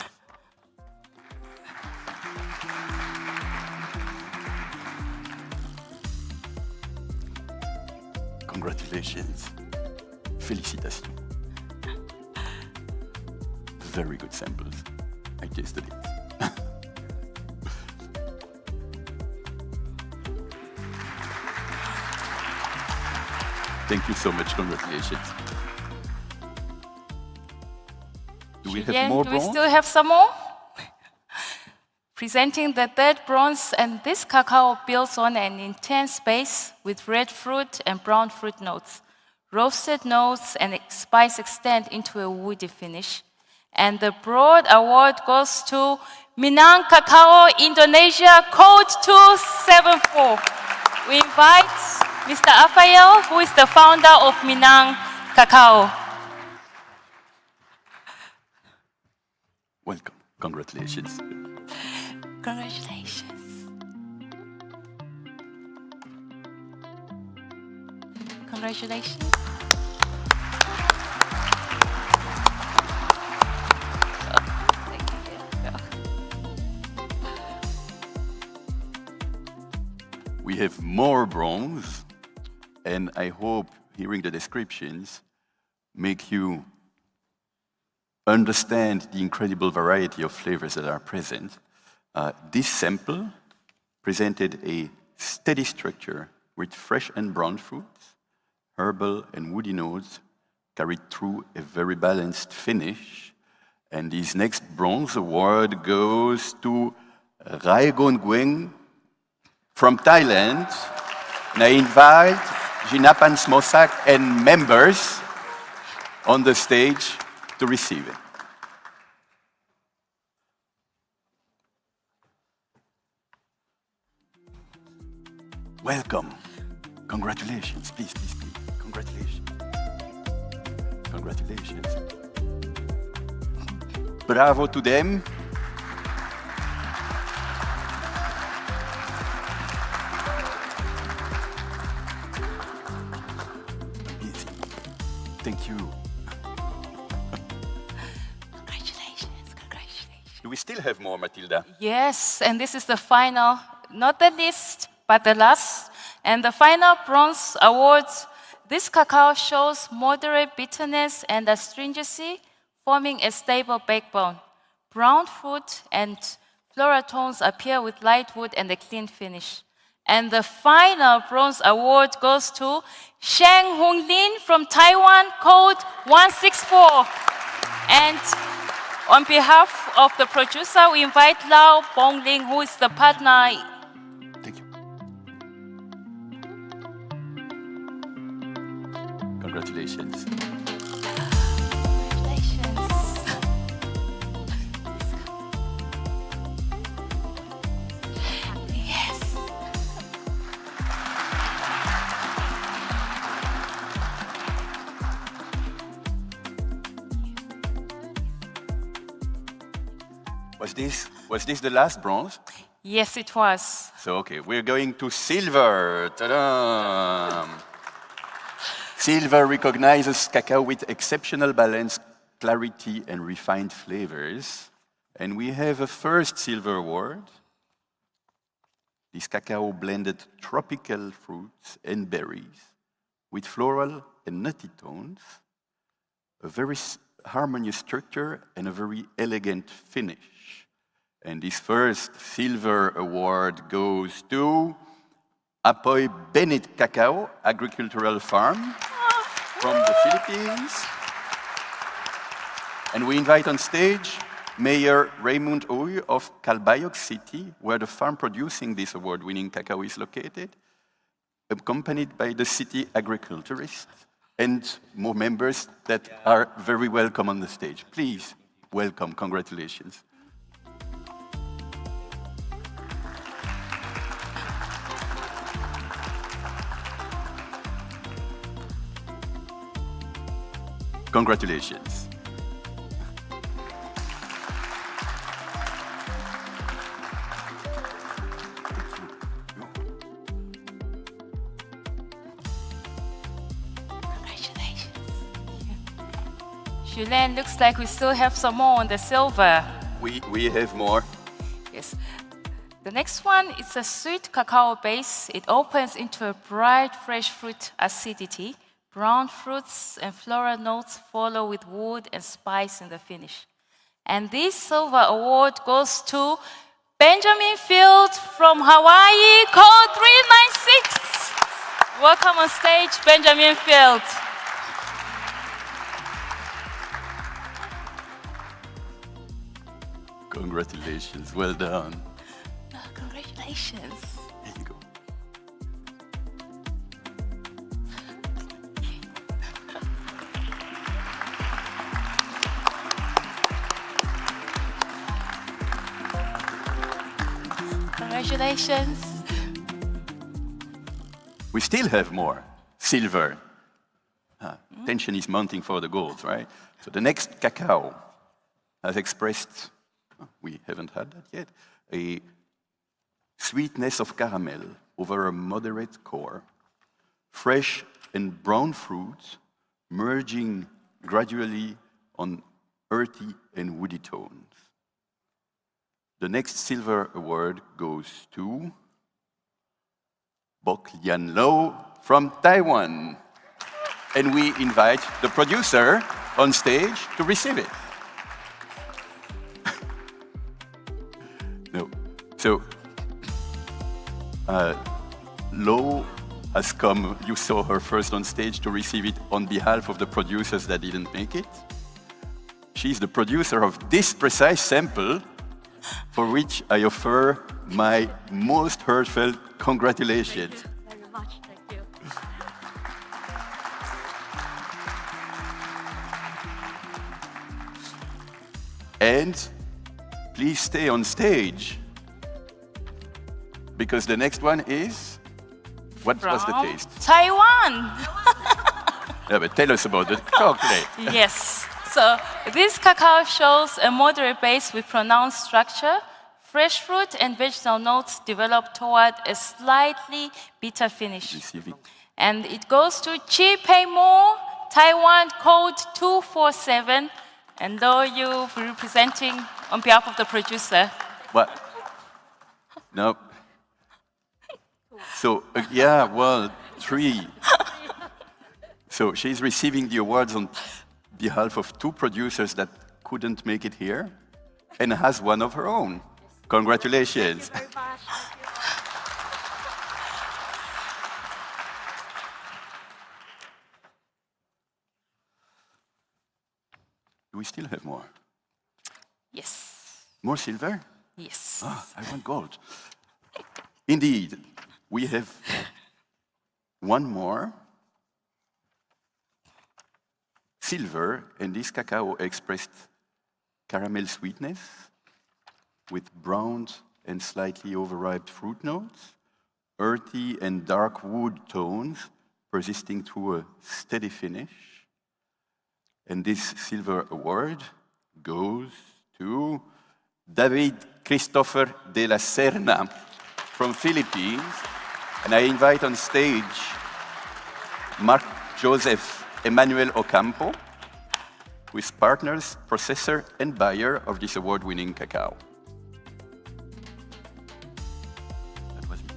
Congratulations. Félicitations. Very good samples. I tasted it. Thank you so much. Congratulations. Do we have more Do we bronze? still have some more? Presenting the third bronze, and this cacao builds on an intense base with red fruit and brown fruit notes. Roasted notes and spice extend into a woody finish. And the broad award goes to Minang Cacao, Indonesia, code 274. We invite Mr. Afael, who is the founder of Minang Cacao. Welcome. Congratulations. Congratulations. Congratulations. We have more bronze, and I hope hearing the descriptions make you understand the incredible variety of flavors that are present. This sample presented a steady structure with fresh and brown fruits, herbal and woody notes, carried through a very balanced finish. And this next bronze award goes to Raigon Nguyen from Thailand. And I invite Jinapan Smosak and members on the stage to receive it. Welcome. Congratulations, please, please, please. Congratulations. Congratulations. Bravo to them. Thank you. Do we still have more, Matilda? Yes, and this is the final, not the least, but the last. And the final bronze award. This cacao shows moderate bitterness and astringency, forming a stable backbone. Brown fruit and floral tones appear with light wood and a clean finish. And the final bronze award goes to Sheng Hong Lin from Taiwan, code 164. And on behalf of the producer, we invite Lau Bongling, who is the partner. Congratulations. Yes. Was this the last bronze? Yes, it was. So, okay, we're going to silver. Ta-da! Silver recognizes cacao with exceptional balance, clarity, and refined flavors. And we have a first silver award. This cacao blended tropical fruits and berries with floral and nutty tones, a very harmonious structure, and a very elegant finish. And this first silver award goes to Apoy Bennett Cacao Agricultural Farm from the Philippines. And we invite on stage Mayor Raymond Oy of Calbayog City, where the farm producing this award-winning cacao is located, accompanied by the city agriculturists and more members that are very welcome on the stage. Please, welcome, congratulations. Congratulations. Julien, looks like we still have some more on the silver. We have more. Yes. The next one is a sweet cacao base. It opens into a bright, fresh fruit acidity. Brown fruits and floral notes follow with wood and spice in the finish. And this silver award goes to Benjamin Field from Hawaii, code 396. Welcome on stage, Benjamin Field. Congratulations, well done. Congratulations. There you go. Congratulations. We still have more silver. Tension is mounting for the gold, right? So the next cacao has expressed, we haven't had that yet, a sweetness of caramel over a moderate core, fresh and brown fruits merging gradually on earthy and woody tones. The next silver award goes to Bok Lian Lo from Taiwan. And we invite the producer on stage to receive it. No. So, Lo has come, you saw her first on stage to receive it on behalf of the producers that didn't make it. She's the producer of this precise sample, for which I offer my most heartfelt congratulations. Thank you very much. Thank you. And please stay on stage, because the next one is What was the from taste? Taiwan. Yeah, but tell us about the chocolate. Yes. So this cacao shows a moderate base with pronounced structure. Fresh fruit and vegetal notes develop toward a slightly bitter finish. And it goes to Chi Pei Mo, Taiwan code 247. And though you're representing on behalf of the producer. What? No. So, yeah, well, 3. So she's receiving the awards on behalf of 2 producers that couldn't make it here and has one of her own. Congratulations. Thank you very much. Do we still have more? Yes. More silver? Yes. Ah, I want gold. Indeed, we have one more. Silver, and this cacao expressed caramel sweetness with browned and slightly overripe fruit notes, earthy and dark wood tones persisting through a steady finish. And this silver award goes to David Christopher de la Serna from Philippines. And I invite on stage Mark Joseph Emmanuel Ocampo, who is partners, processor, and buyer of this award-winning cacao. That was it.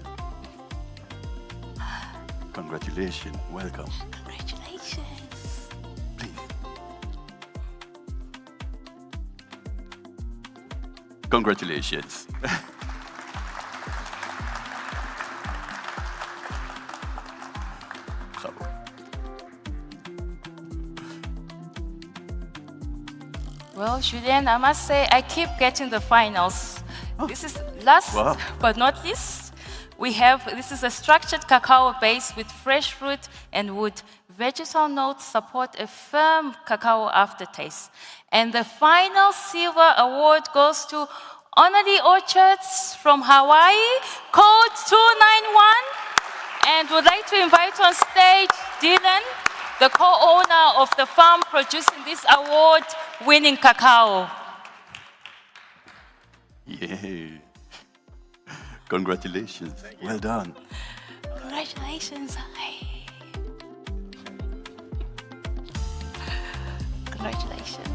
Congratulations. Welcome. Congratulations. Please. Congratulations. Well, Julien, I must say, I keep getting the finals. This is last but not least. This is a structured cacao base with fresh fruit and wood. Vegetal notes support a firm cacao aftertaste. And the final silver award goes to Honey Orchards from Hawaii, code 291. And would like to invite on stage Dylan, the co-owner of the farm producing this award-winning cacao. Yay. Congratulations. Well done. Congratulations. Hey. Congratulations.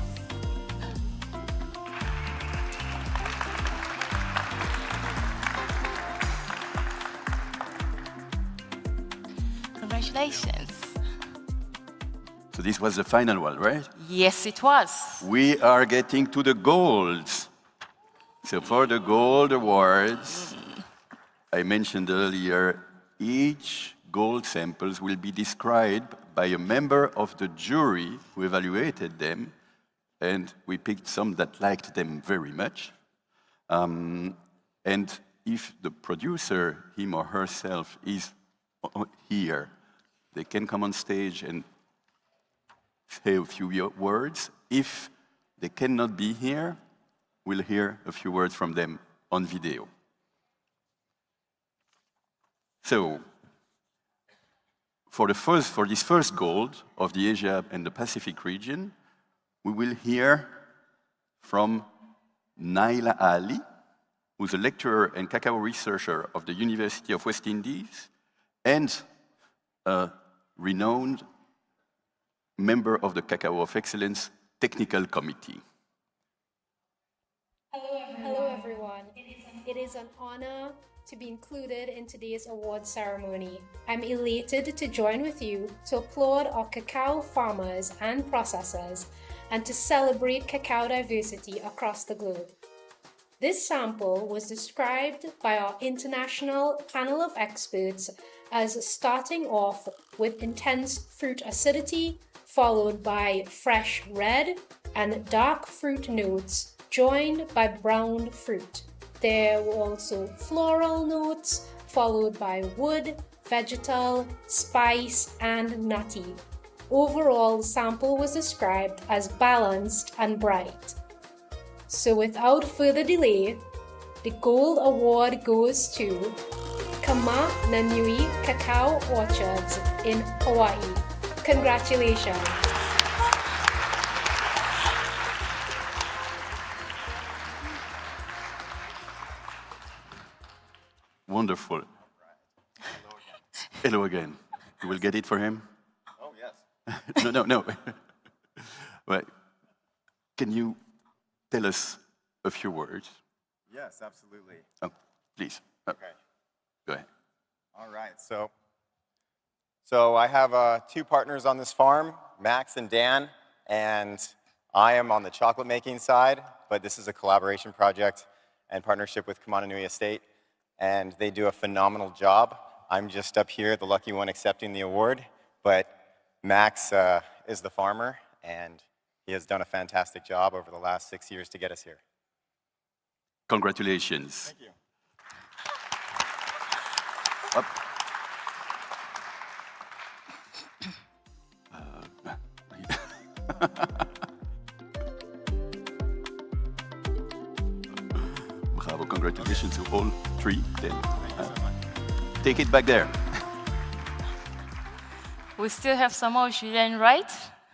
Congratulations. So this was the final one, right? Yes, it was. We are getting to the golds. So for the gold awards, I mentioned earlier, each gold samples will be described by a member of the jury who evaluated them, and we picked some that liked them very much. And if the producer, him or herself, is here, they can come on stage and say a few words. If they cannot be here, we'll hear a few words from them on video. So, for this first gold of the Asia and the Pacific region, we will hear from Naila Ali, who's a lecturer and cacao researcher of the University of West Indies and a renowned member of the Cacao of Excellence Technical Committee. Hello everyone. It is an honor to be included in today's award ceremony. I'm elated to join with you to applaud our cacao farmers and processors and to celebrate cacao diversity across the globe. This sample was described by our international panel of experts as starting off with intense fruit acidity, followed by fresh red and dark fruit notes, joined by brown fruit. There were also floral notes, followed by wood, vegetal, spice, and nutty. Overall, the sample was described as balanced and bright. So without further delay, the gold award goes to Kamananui Cacao Orchards in Hawaii. Congratulations. Wonderful. Hello again. You will get it for him? Oh, yes. No. Well, can you tell us a few words? Yes, absolutely. Oh, please. Okay. Go ahead. All right. So I have two partners on this farm, Max and Dan, and I am on the chocolate making side, but this is a collaboration project and partnership with Kamananui Estate, and they do a phenomenal job. I'm just up here, the lucky one accepting the award, but Max is the farmer, and he has done a fantastic job over the last 6 years to get us here. Congratulations. Thank you. Up. Bravo, congratulations to all three. Then, take it back there. We still have some more, Julien, right?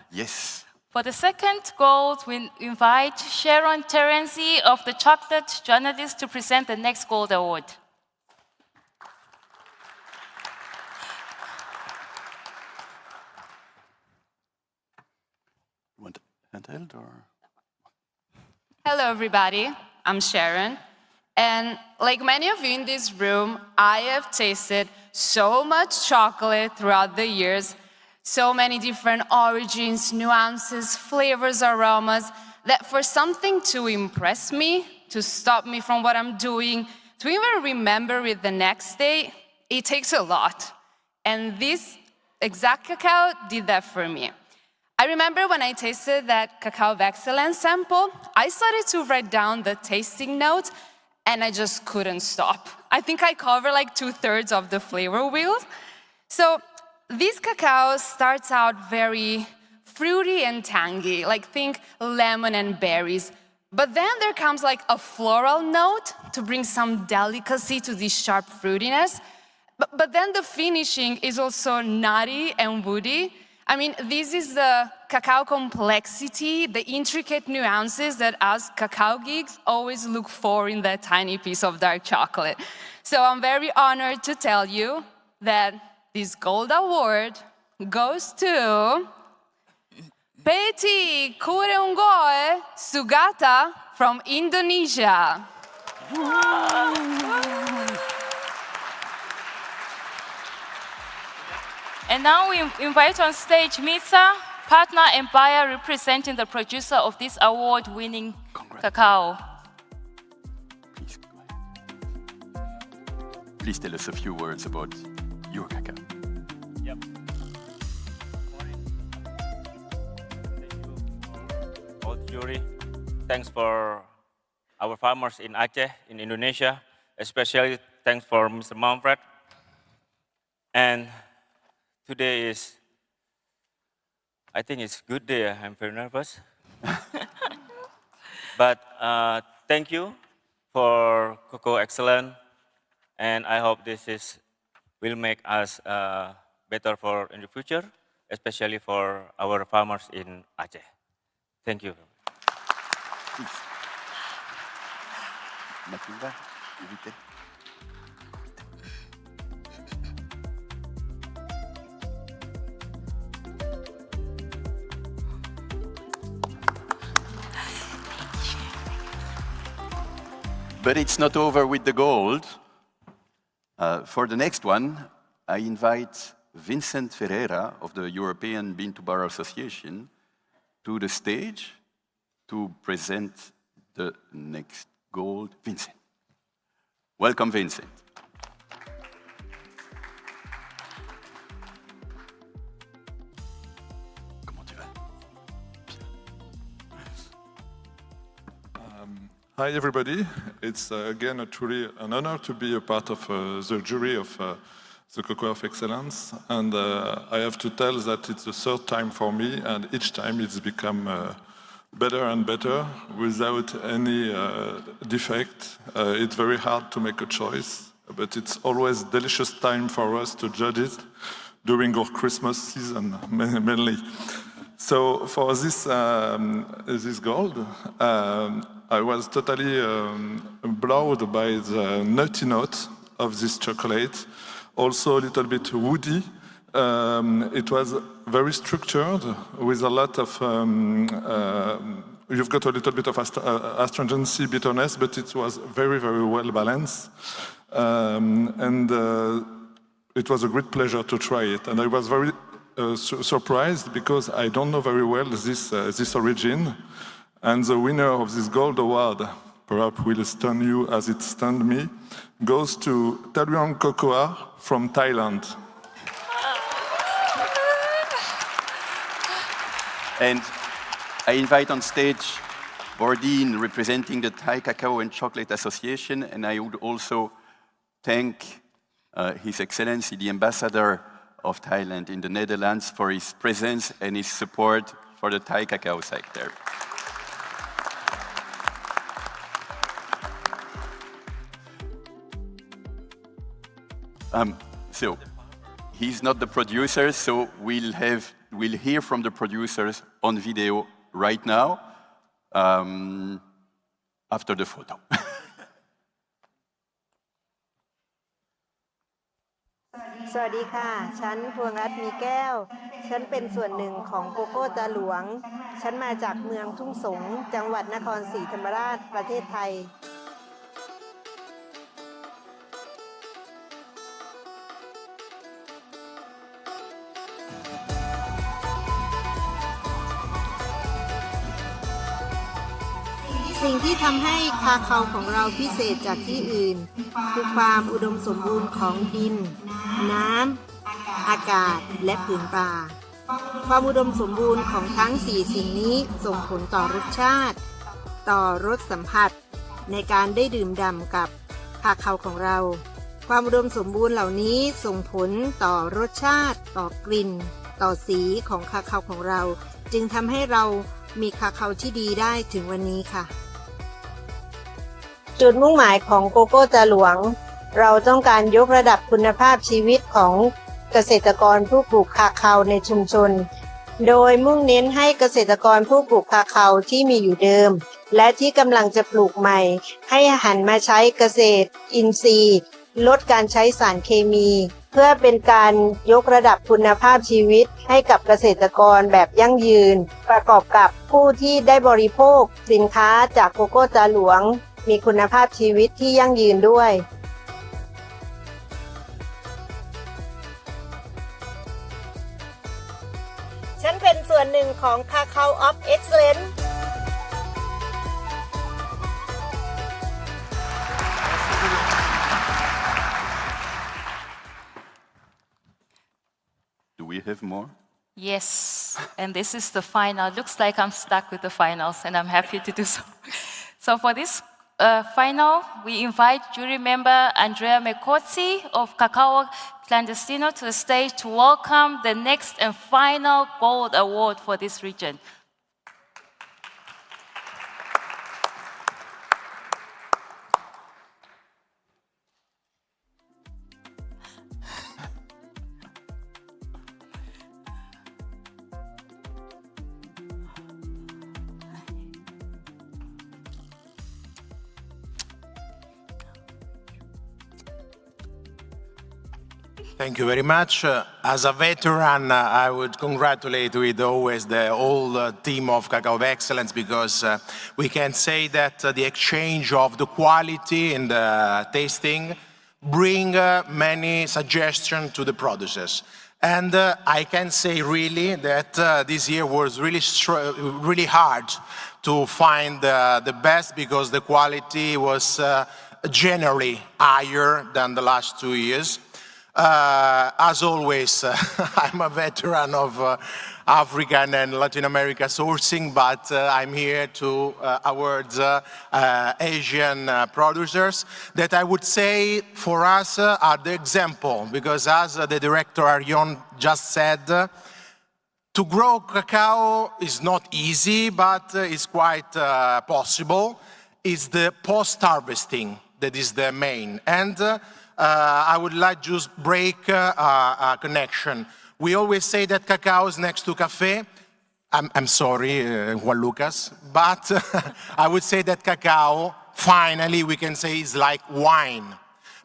Yes. For the second gold, we invite Sharon Terenzi of the Chocolate Journalist to present the next gold award. You want handheld or? Hello, everybody. I'm Sharon. And like many of you in this room, I have tasted so much chocolate throughout the years, so many different origins, nuances, flavors, aromas, that for something to impress me, to stop me from what I'm doing, to even remember it the next day, it takes a lot. And this exact cacao did that for me. I remember when I tasted that Cacao of Excellence sample, I started to write down the tasting notes, and I just couldn't stop. I think I covered like 2/3 of the flavor wheel. So this cacao starts out very fruity and tangy, like think lemon and berries. But then there comes like a floral note to bring some delicacy to this sharp fruitiness. But then the finishing is also nutty and woody. I mean, this is the cacao complexity, the intricate nuances that us cacao geeks always look for in that tiny piece of dark chocolate. So I'm very honored to tell you that this gold award goes to Peti Kureungoe Sugata from Indonesia. And now we invite on stage Misa, partner and buyer representing the producer of this award-winning cacao. Please tell us a few words about your cacao. Yep. All jury, thanks for our farmers in Aceh, in Indonesia, especially thanks for Mr. Manfred. And today is, I think it's a good day. I'm very nervous. But thank you for Cocoa Excellence. And I hope this will make us better for in the future, especially for our farmers in Aceh. Thank you. Matilda, invite. But it's not over with the gold. For the next one, I invite Vincent Ferreira of the European Bean to Bar Association to the stage to present the next gold. Vincent. Welcome, Vincent. Hi, everybody. It's again truly an honor to be a part of the jury of the Chocoa of Excellence. And I have to tell that it's the third time for me, and each time it's become better and better without any defect. It's very hard to make a choice, but it's always delicious time for us to judge it during our Christmas season, mainly. So for this gold, I was totally blowed by the nutty note of this chocolate, also a little bit woody. It was very structured with a lot of, you've got a little bit of astringency, bitterness, but it was very, very well balanced. It was a great pleasure to try it. And I was very surprised because I don't know very well this origin. And the winner of this gold award, perhaps will stun you as it stunned me, goes to Taluang Chocoa from Thailand. And I invite on stage Bordine, representing the Thai Cacao and Chocolate Association, and I would also thank His Excellency, the Ambassador of Thailand in the Netherlands, for his presence and his support for the Thai cacao sector. So he's not the producer, so we'll hear from the producers on video right now, after the photo. สวัสดีค่ะ ฉันพวงรัตน์มีแก้ว ฉันเป็นส่วนหนึ่งของโกโก้ตาหลวง ฉันมาจากเมืองทุ่งสง จังหวัดนครศรีธรรมราช ประเทศไทย สิ่งที่ทำให้คาคาของเราพิเศษจากที่อื่นคือความอุดมสมบูรณ์ของดิน น้ำ อากาศ และผืนป่า ความอุดมสมบูรณ์ของทั้ง4สิ่งนี้ส่งผลต่อรสชาติ ต่อรสสัมผัสในการได้ดื่มด่ำกับคาคาของเรา ความอุดมสมบูรณ์เหล่านี้ส่งผลต่อรสชาติ ต่อกลิ่น ต่อสีของคาคาของเราจึงทำให้เรามีคาคาที่ดีได้ถึงวันนี้ค่ะจุดมุ่งหมายของโกโก้ตาหลวงเราต้องการยกระดับคุณภาพชีวิตของเกษตรกรผู้ปลูกคาคาในชุมชนโดยมุ่งเน้นให้เกษตรกรผู้ปลูกคาคาที่มีอยู่เดิมและที่กำลังจะปลูกใหม่ให้หันมาใช้เกษตรอินทรีย์ลดการใช้สารเคมีเพื่อเป็นการยกระดับคุณภาพชีวิตให้กับเกษตรกรแบบยั่งยืนประกอบกับผู้ที่ได้บริโภคสินค้าจากโกโก้ตาหลวงมีคุณภาพชีวิตที่ยั่งยืนด้วยฉันเป็นส่วนหนึ่งของ Cacao of Excellence Do we have more? Yes, and this is the final. Looks like I'm stuck with the finals, and I'm happy to do so. So for this final, we invite jury member Andrea Mecozzi of Cacao Clandestino to the stage to welcome the next and final gold award for this region. Thank you very much. As a veteran, I would congratulate with always the whole team of Cacao of Excellence because we can say that the exchange of the quality and the tasting bring many suggestions to the producers. And I can say really that this year was really hard to find the best because the quality was generally higher than the last 2 years. As always, I'm a veteran of African and Latin America sourcing, but I'm here to award Asian producers that I would say for us are the example, because as the director Arion just said, to grow cacao is not easy, but it's quite possible. It's the post-harvesting that is the main. And I would like to just break a connection. We always say that cacao is next to cafe. I'm sorry, Juan Lucas, but I would say that cacao, finally, we can say is like wine,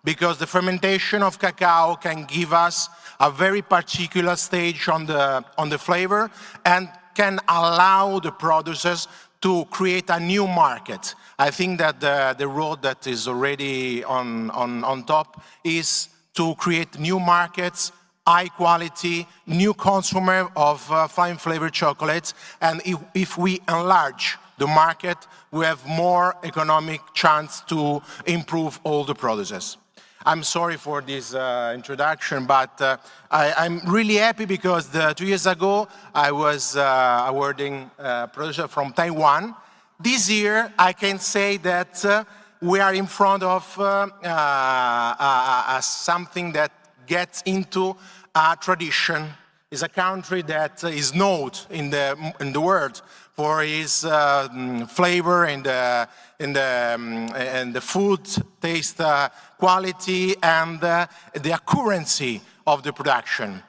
because the fermentation of cacao can give us a very particular stage on the flavor and can allow the producers to create a new market. I think that the road that is already on top is to create new markets, high quality, new consumer of fine flavored chocolates. And if we enlarge the market, we have more economic chance to improve all the producers. I'm sorry for this introduction, but I'm really happy because 2 years ago, I was awarding a producer from Taiwan. This year, I can say that we are in front of something that gets into a tradition. It's a country that is known in the world for its flavor and the food taste quality and the accuracy of the production.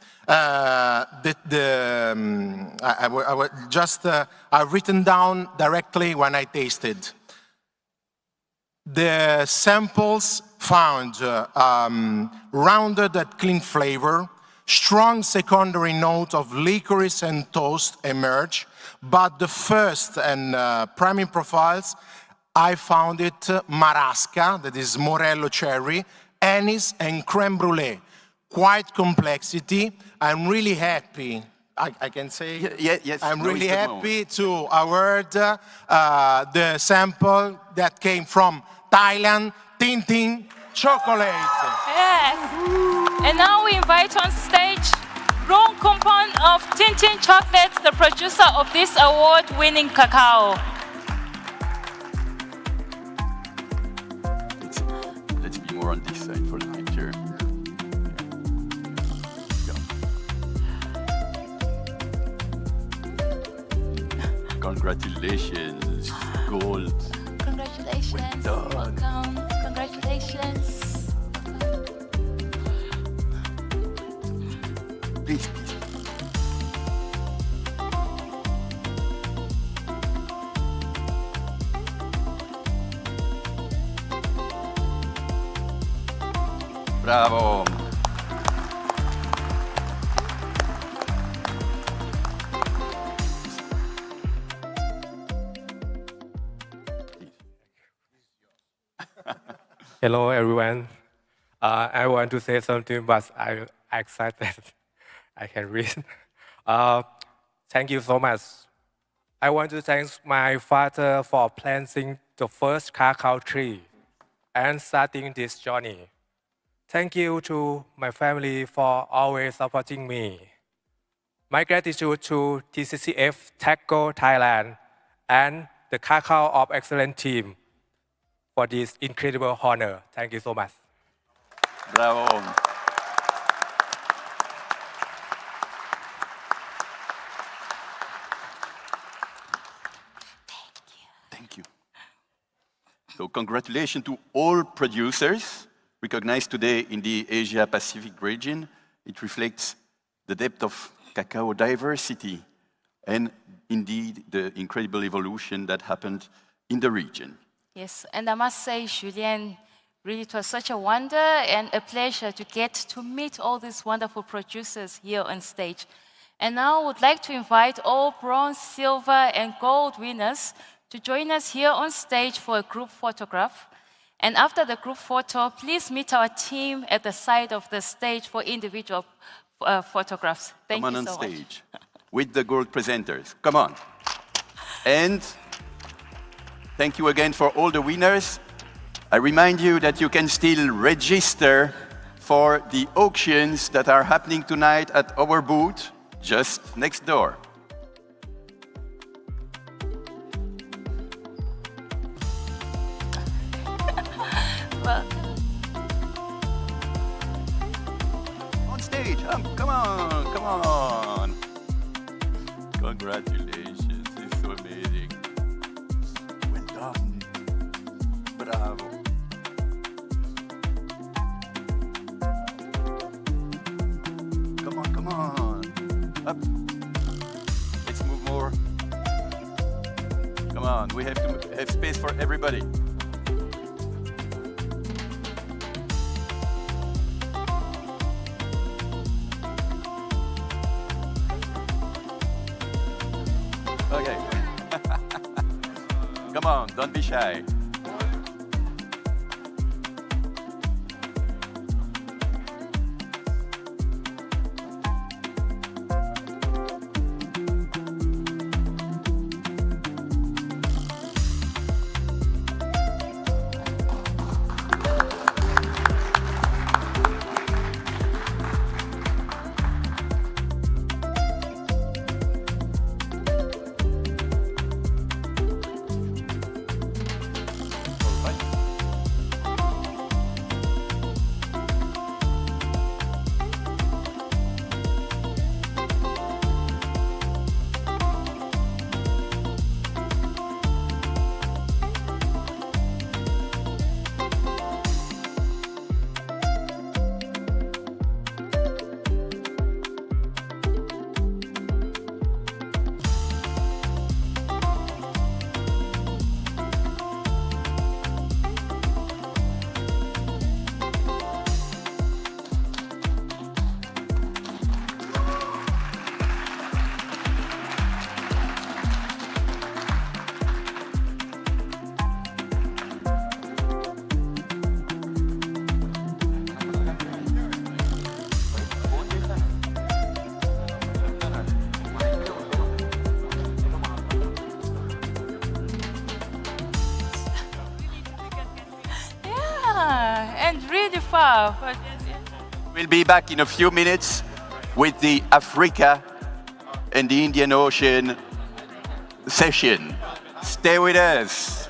I've written down directly when I tasted. The samples found rounded and clean flavor, strong secondary note of licorice and toast emerge, but the first and primary profiles, I found it marasca, that is morello cherry, anise and creme brulee. Quite complexity. I'm really happy. I can say, yes, I'm really happy to award the sample that came from Thailand, Tintin chocolate. Yes. And now we invite on stage Rong Kompon of Tintin Chocolate, the producer of this award-winning cacao. Let's be more on this side for the picture. Congratulations, gold. Congratulations, Well done. welcome, congratulations. Please. Bravo. Hello, everyone. I want to say something, but I'm excited. I can read. Thank you so much. I want to thank my father for planting the first cacao tree and starting this journey. Thank you to my family for always supporting me. My gratitude to TCCF Cacao Thailand and the Cacao of Excellence team for this incredible honor. Thank you so much. Bravo. Thank you. So congratulations to all producers recognized today in the Asia-Pacific region. It reflects the depth of cacao diversity and indeed the incredible evolution that happened in the region. Yes, and I must say, Julien, really it was such a wonder and a pleasure to get to meet all these wonderful producers here on stage. And now I would like to invite all bronze, silver, and gold winners to join us here on stage for a group photograph. And after the group photo, please meet our team at the side of the stage for individual photographs. Thank Come you on so much. stage with the gold presenters. Come on. And thank you again for all the winners. I remind you that you can still register for the auctions that are happening tonight at our booth just next door. Well, on stage, come on, come on. Congratulations, it's so amazing. Well done. Bravo. Up. Let's move more. Come on, we have to have space for everybody. Okay. Come on, don't be shy. And really far. We'll be back in a few minutes with the Africa and the Indian Ocean session. Stay with us.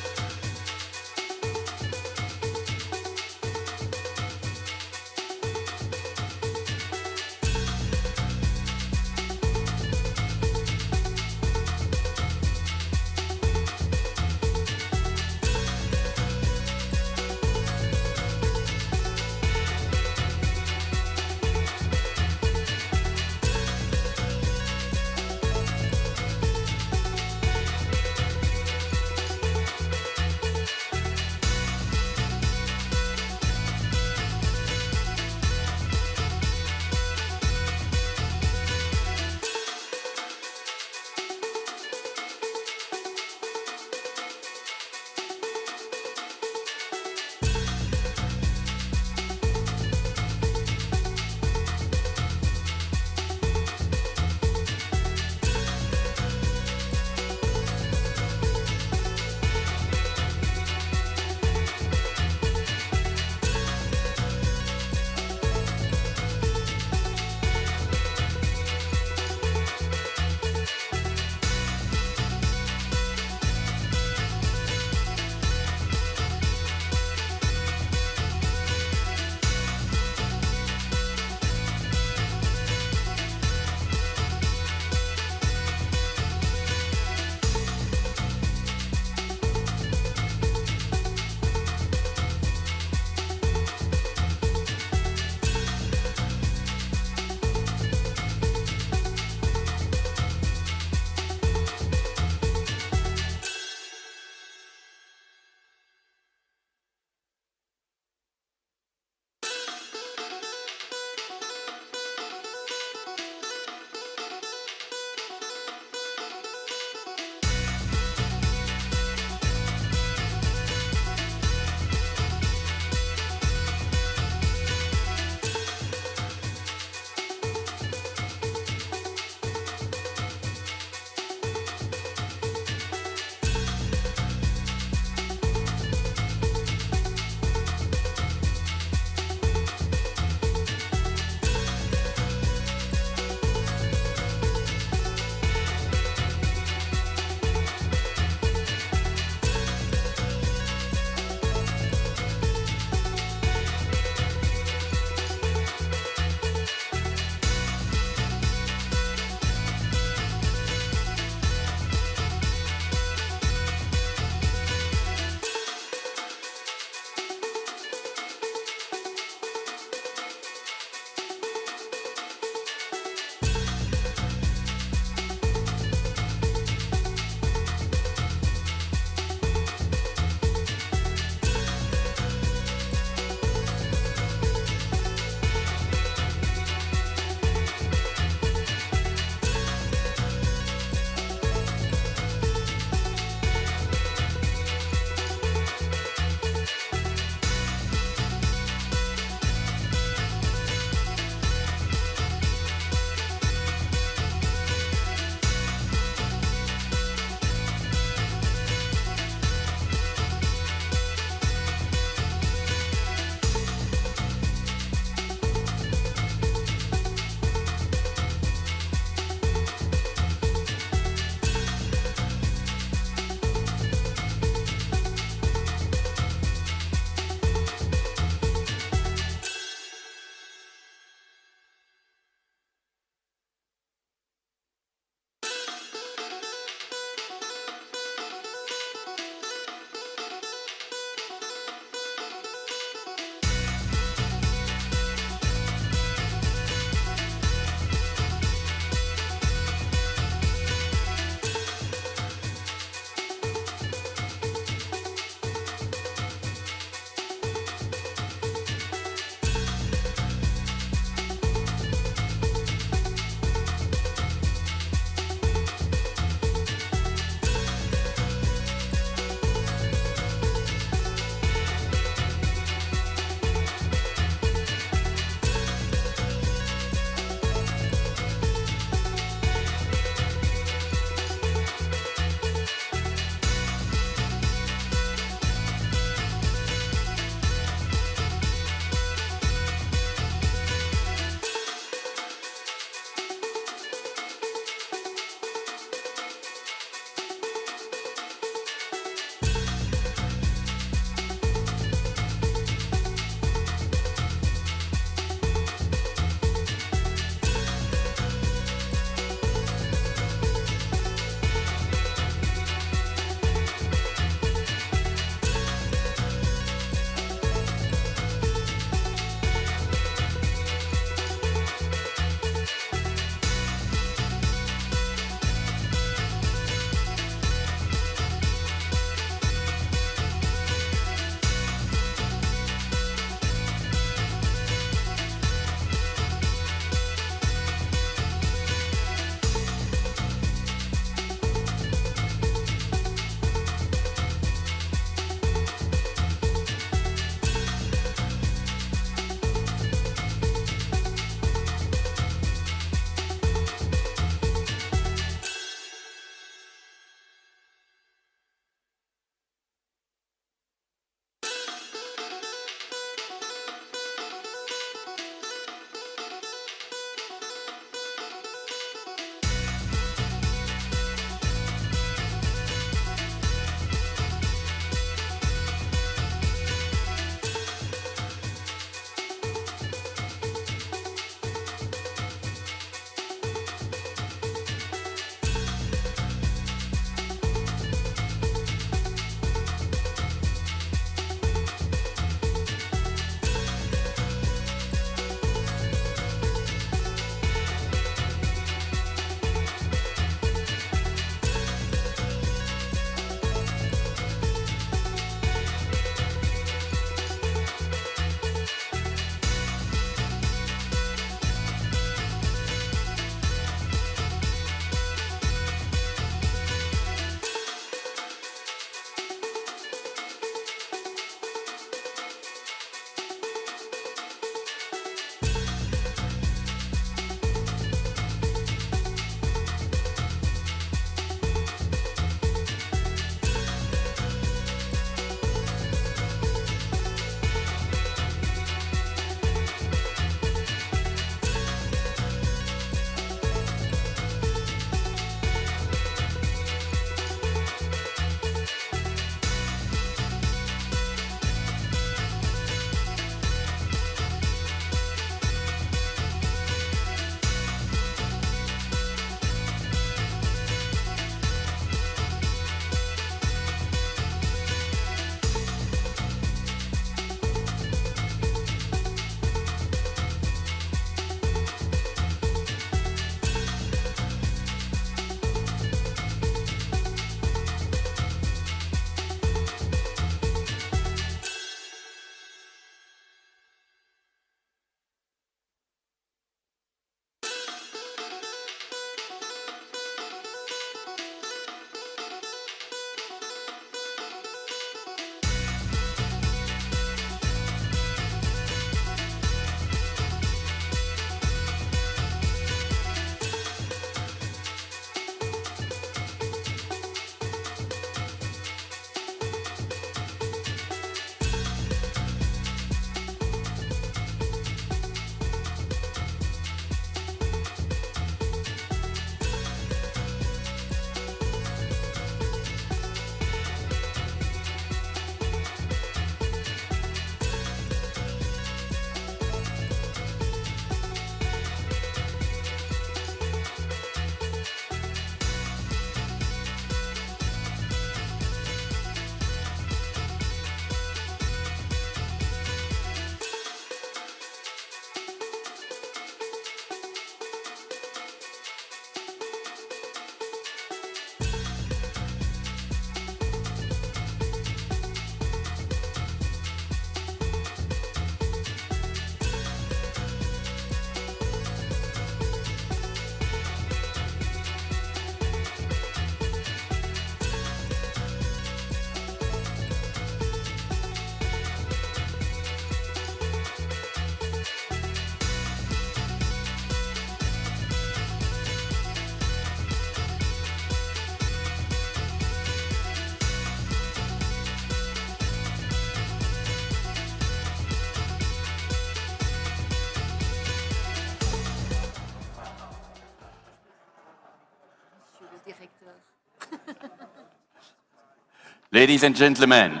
Ladies and gentlemen,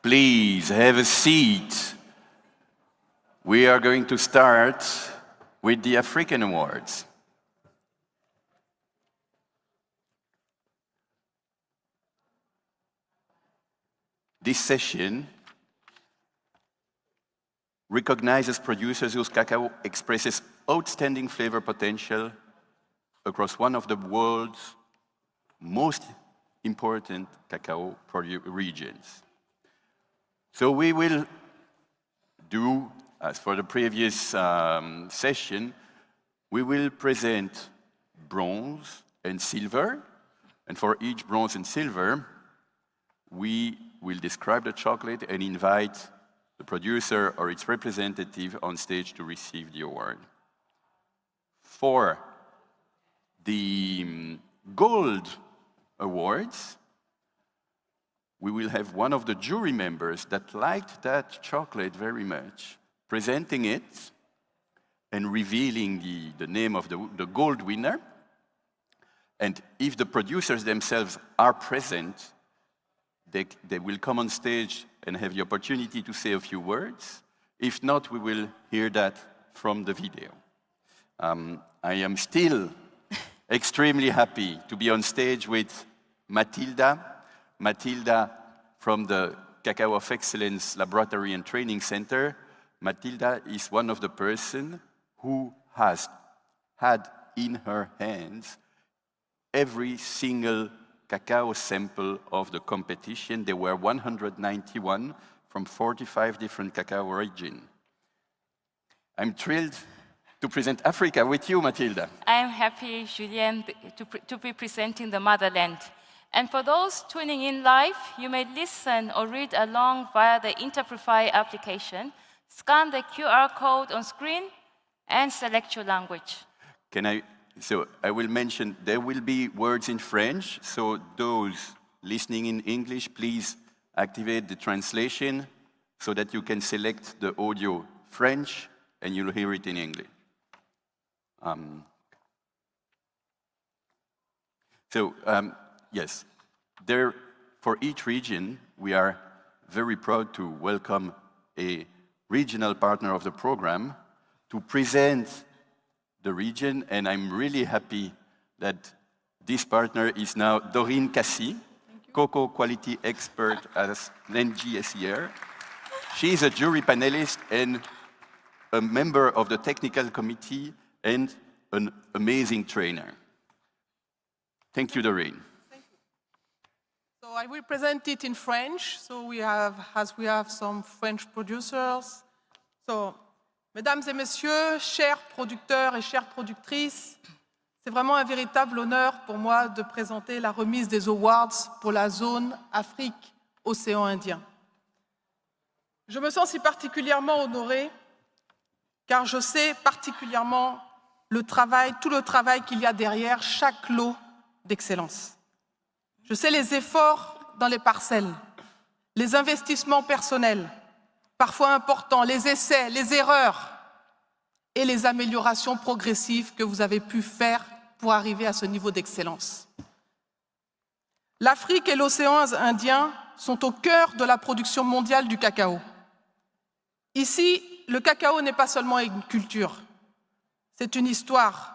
please have a seat. We are going to start with the African Awards. This session recognizes producers whose cacao expresses outstanding flavor potential across one of the world's most important cacao regions. So we will do, as for the previous session, we will present bronze and silver, and for each bronze and silver, we will describe the chocolate and invite the producer or its representative on stage to receive the award. For the gold awards, we will have one of the jury members that liked that chocolate very much, presenting it and revealing the name of the gold winner. And if the producers themselves are present, they will come on stage and have the opportunity to say a few words. If not, we will hear that from the video. I am still extremely happy to be on stage with Matilda. Matilda from the Cacao of Excellence Laboratory and Training Center. Matilda is one of the persons who has had in her hands every single cacao sample of the competition. There were 191 from 45 different cacao regions. I'm thrilled to present Africa with you, Matilda. I'm happy, Julien, to be presenting the motherland. And for those tuning in live, you may listen or read along via the Interprefy application. Scan the QR code on screen and select your language. So I will mention there will be words in French, so those listening in English, please activate the translation so that you can select the audio French and you'll hear it in English. Yes, for each region, we are very proud to welcome a regional partner of the program to present the region, and I'm really happy that this partner is now Doreen Cassie, Cocoa Quality Expert at NGSER. She is a jury panelist and a member of the technical committee and an amazing trainer. Thank you, Doreen. Thank you. So I will present it in French. So we have some French producers. So, Mesdames et Messieurs, chers producteurs et chères productrices, c'est vraiment un véritable honneur pour moi de présenter la remise des awards pour la zone Afrique-Océan Indien. Je me sens si particulièrement honorée car je sais particulièrement tout le travail qu'il y a derrière chaque lot d'excellence. Je sais les efforts dans les parcelles, les investissements personnels, parfois importants, les essais, les erreurs et les améliorations progressives que vous avez pu faire pour arriver à ce niveau d'excellence. L'Afrique et l'océan Indien sont au cœur de la production mondiale du cacao. Ici, le cacao n'est pas seulement une culture, c'est une histoire,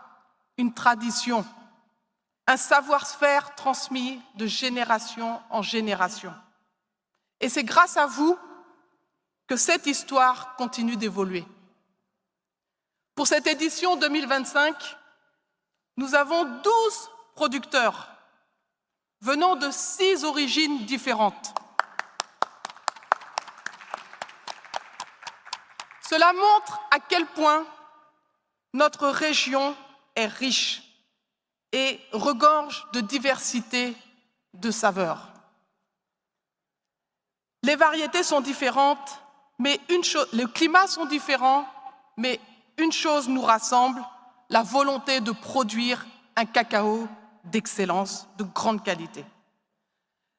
une tradition, un savoir-faire transmis de génération en génération. Et c'est grâce à vous que cette histoire continue d'évoluer. Pour cette édition 2025, nous avons 12 producteurs venant de 6 origines différentes. Cela montre à quel point notre région est riche et regorge de diversité de saveurs. Les variétés sont différentes, mais les climats sont différents, mais une chose nous rassemble, la volonté de produire un cacao d'excellence, de grande qualité.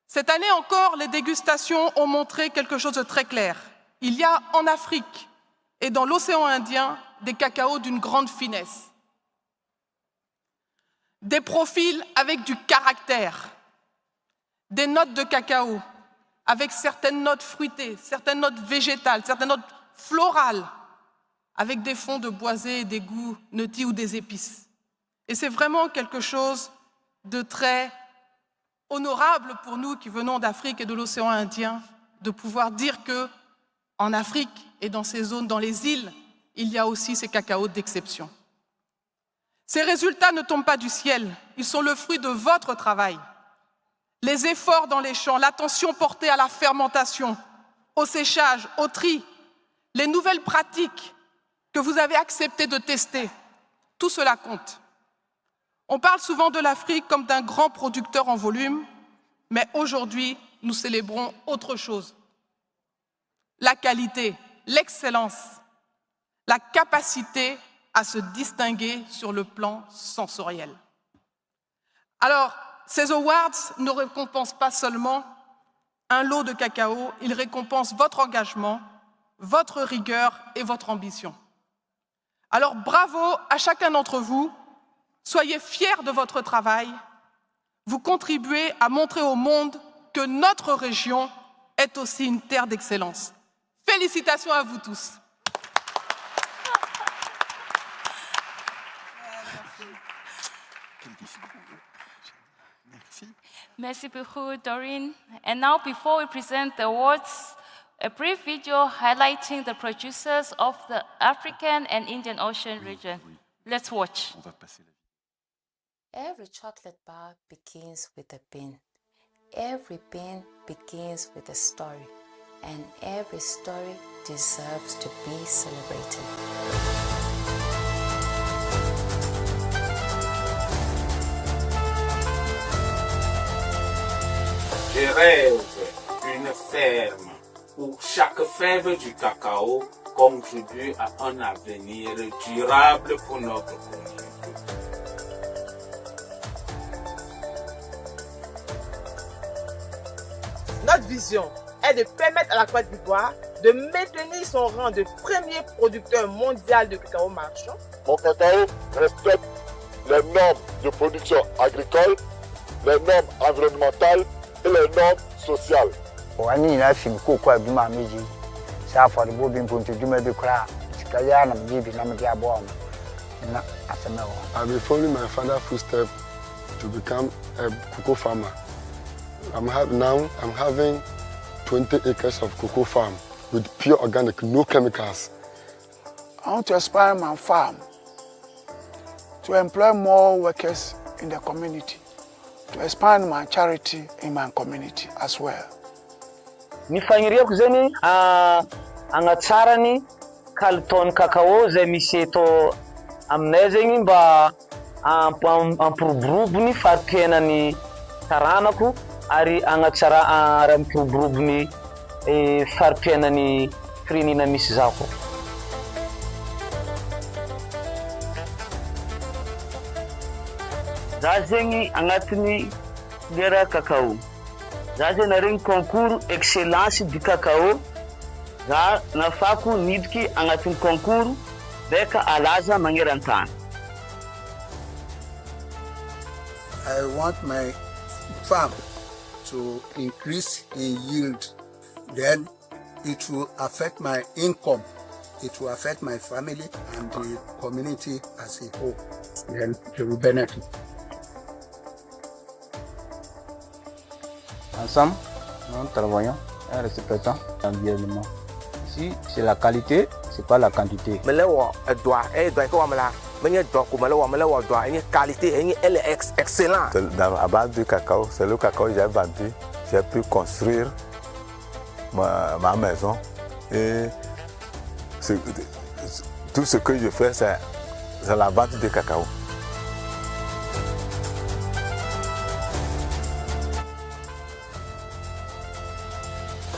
Cette année encore, les dégustations ont montré quelque chose de très clair. Il y a en Afrique et dans l'océan Indien des cacaos d'une grande finesse, des profils avec du caractère, des notes de cacao, avec certaines notes fruitées, certaines notes végétales, certaines notes florales, avec des fonds de boisé et des goûts nutty ou des épices. Et c'est vraiment quelque chose de très honorable pour nous qui venons d'Afrique et de l'océan Indien, de pouvoir dire que en Afrique et dans ces zones, dans les îles, il y a aussi ces cacaos d'exception. Ces résultats ne tombent pas du ciel, ils sont le fruit de votre travail. Les efforts dans les champs, l'attention portée à la fermentation, au séchage, au tri, les nouvelles pratiques que vous avez accepté de tester, tout cela compte. On parle souvent de l'Afrique comme d'un grand producteur en volume, mais aujourd'hui, nous célébrons autre chose. La qualité, l'excellence, la capacité à se distinguer sur le plan sensoriel. Alors, ces awards ne récompensent pas seulement un lot de cacao, ils récompensent votre engagement, votre rigueur et votre ambition. Alors bravo à chacun d'entre vous, soyez fiers de votre travail, vous contribuez à montrer au monde que notre région est aussi une terre d'excellence. Félicitations à vous tous. Merci beaucoup, Doreen. And now, before we present the awards, a brief video highlighting the producers of the African and Indian Ocean region. Let's watch. Every chocolate bar begins with a bean. Every bean begins with a story. And every story deserves to be celebrated. Je rêve d'une ferme où chaque fève du cacao contribue à un avenir durable pour notre communauté. Notre vision est de permettre à la Côte d'Ivoire de maintenir son rang de premier producteur mondial de cacao marchand. Mon cacao respecte les normes de production agricole, les normes environnementales et les normes sociales. Wani na fin cocoa bi ma meji sa for bo bi mpuntu duma bi kra tikaya na mji bi na mji abo na asemewo. I've been following my father's footsteps to become a cocoa farmer. I'm having 20 acres of cocoa farm with pure organic, no chemicals. I want to expand my farm to employ more workers in the community, to expand my charity in my community as well. Nifanyiria kuzeni angatsarani kalton cacao zay misy eto aminay zegny mba ampirobirobony faripiainany taranako ary agnatsara raha mipirobirobony faripiainany firenena misy zako. Za zegny agnatiny lera cacao. Za zegny naregny concours excellence du cacao. Za nafako nidiky agnatiny concours beka alaza magneran-tany. I want my farm to increase in yield. Then it will affect my income. It will affect my family and the community as a whole. Then they will benefit. Ensemble, nous travaillons en respectant l'environnement. Ici, c'est la qualité, c'est pas la quantité. Excellent. À base du cacao, c'est le cacao que j'ai vendu. J'ai pu construire ma maison. Et tout ce que je fais, c'est la vente de cacao.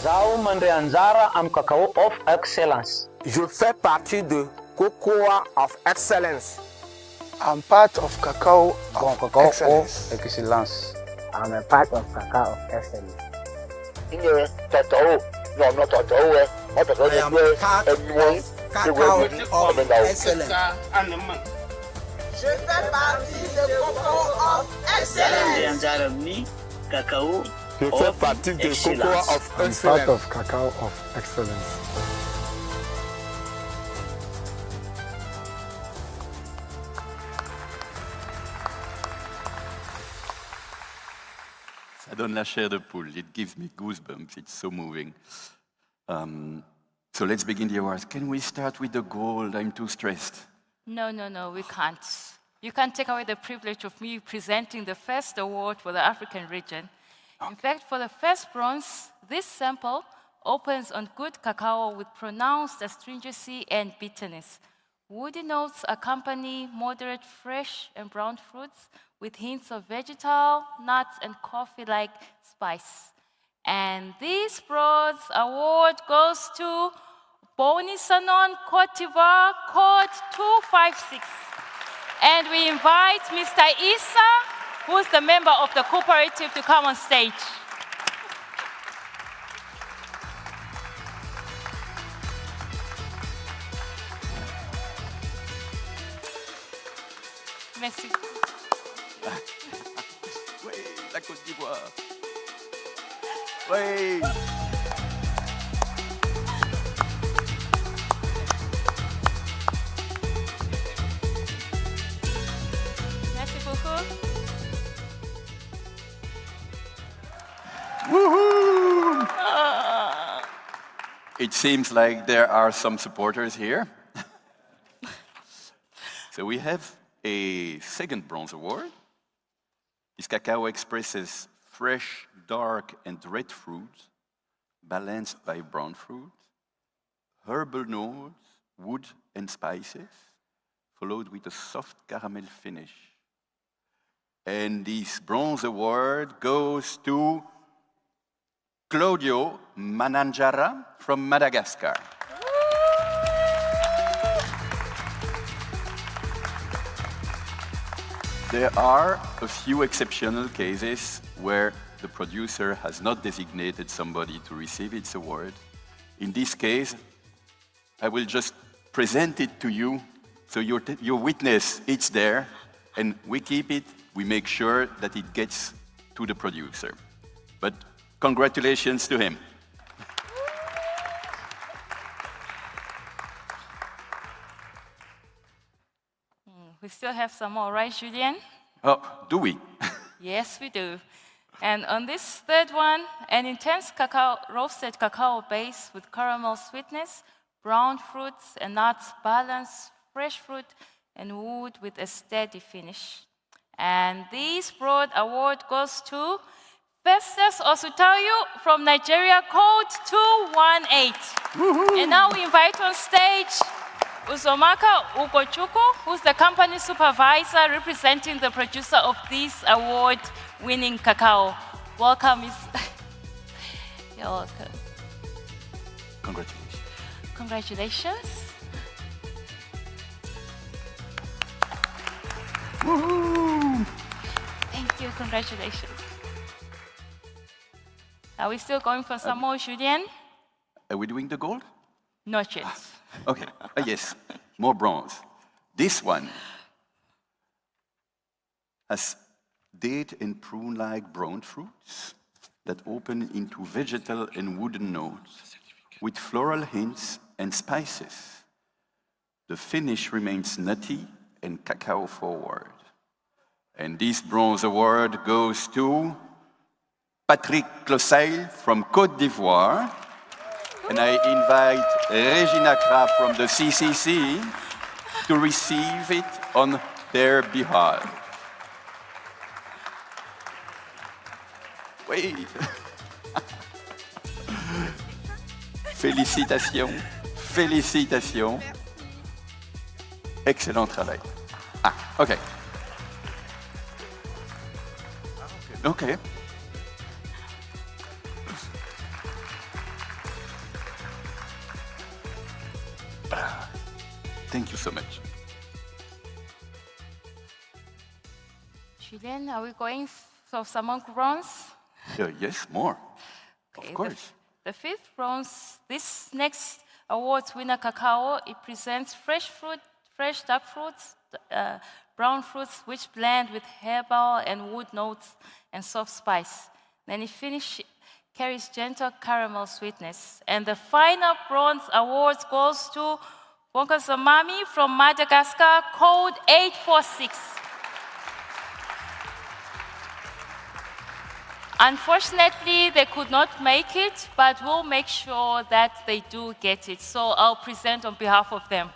Zao mandre anjara am cacao of excellence. Je fais partie de Chocoa of Excellence. I'm part of Cacao of Excellence. I'm a part of Cacao of Excellence. Cacao, no, not cacao. I am part of Cacao of Excellence. Je fais partie de Chocoa of Excellence. Anjara ni cacao Je fais partie de Chocoa of I'm Excellence. part of Cacao of Excellence. Ça donne la chair de poule. It gives me goosebumps. It's so moving. So let's begin the awards. Can we start with the gold? I'm too stressed. No, we can't. You can't take away the privilege of me presenting the first award for the African region. In fact, for the first bronze, this sample opens on good cacao with pronounced astringency and bitterness. Woody notes accompany moderate fresh and brown fruits with hints of vegetal, nuts, and coffee-like spice. And this bronze award goes to Boni Sanon, Côte d'Ivoire, code 256. And we invite Mr. Issa, who's the member of the cooperative, to come on stage. Merci. Oui, la Côte d'Ivoire. Oui. Merci beaucoup. Woohoo! It seems like there are some supporters here. So we have a second bronze award. This cacao expresses fresh, dark, and red fruit, balanced by brown fruit, herbal notes, wood, and spices, followed with a soft caramel finish. And this bronze award goes to Claudio Mananjara from Madagascar. There are a few exceptional cases where the producer has not designated somebody to receive its award. In this case, I will just present it to you so your witness, it's there, and we keep it, we make sure that it gets to the producer. But congratulations to him. We still have some more, right, Julien? Oh, do we? Yes, we do. And on this third one, an intense cacao, roasted cacao base with caramel sweetness, brown fruits and nuts balance fresh fruit and wood with a steady finish. And this broad award goes to Festus Osutayu from Nigeria, code 218. And now we invite on stage Uzomaka Ugochukwu, who's the company supervisor representing the producer of this award-winning cacao. Welcome, You're welcome. Congratulations. Congratulations. Woohoo! Thank you, congratulations. Are we still going for some more, Julien? Are we doing the gold? Not yet. Okay, yes, more bronze. This one has date and prune-like brown fruits that open into vegetal and wooden notes with floral hints and spices. The finish remains nutty and cacao forward. And this bronze award goes to Patrick Closeil from Côte d'Ivoire. And I invite Regina Kra from the CCC to receive it on their behalf. Oui. Félicitations, félicitations. Excellent travail. Ah, OK. OK. Thank you so much. Julien, are we going for some more bronze? Yes, more. Okay, Of course. The fifth bronze, this next awards winner cacao, it presents fresh fruit, fresh dark fruits, brown fruits which blend with herbal and wood notes and soft spice. Then the finish carries gentle caramel sweetness. And the final bronze award goes to Bonkasamami from Madagascar, code 846. Unfortunately, they could not make it, but we'll make sure that they do get it. So I'll present on behalf of them.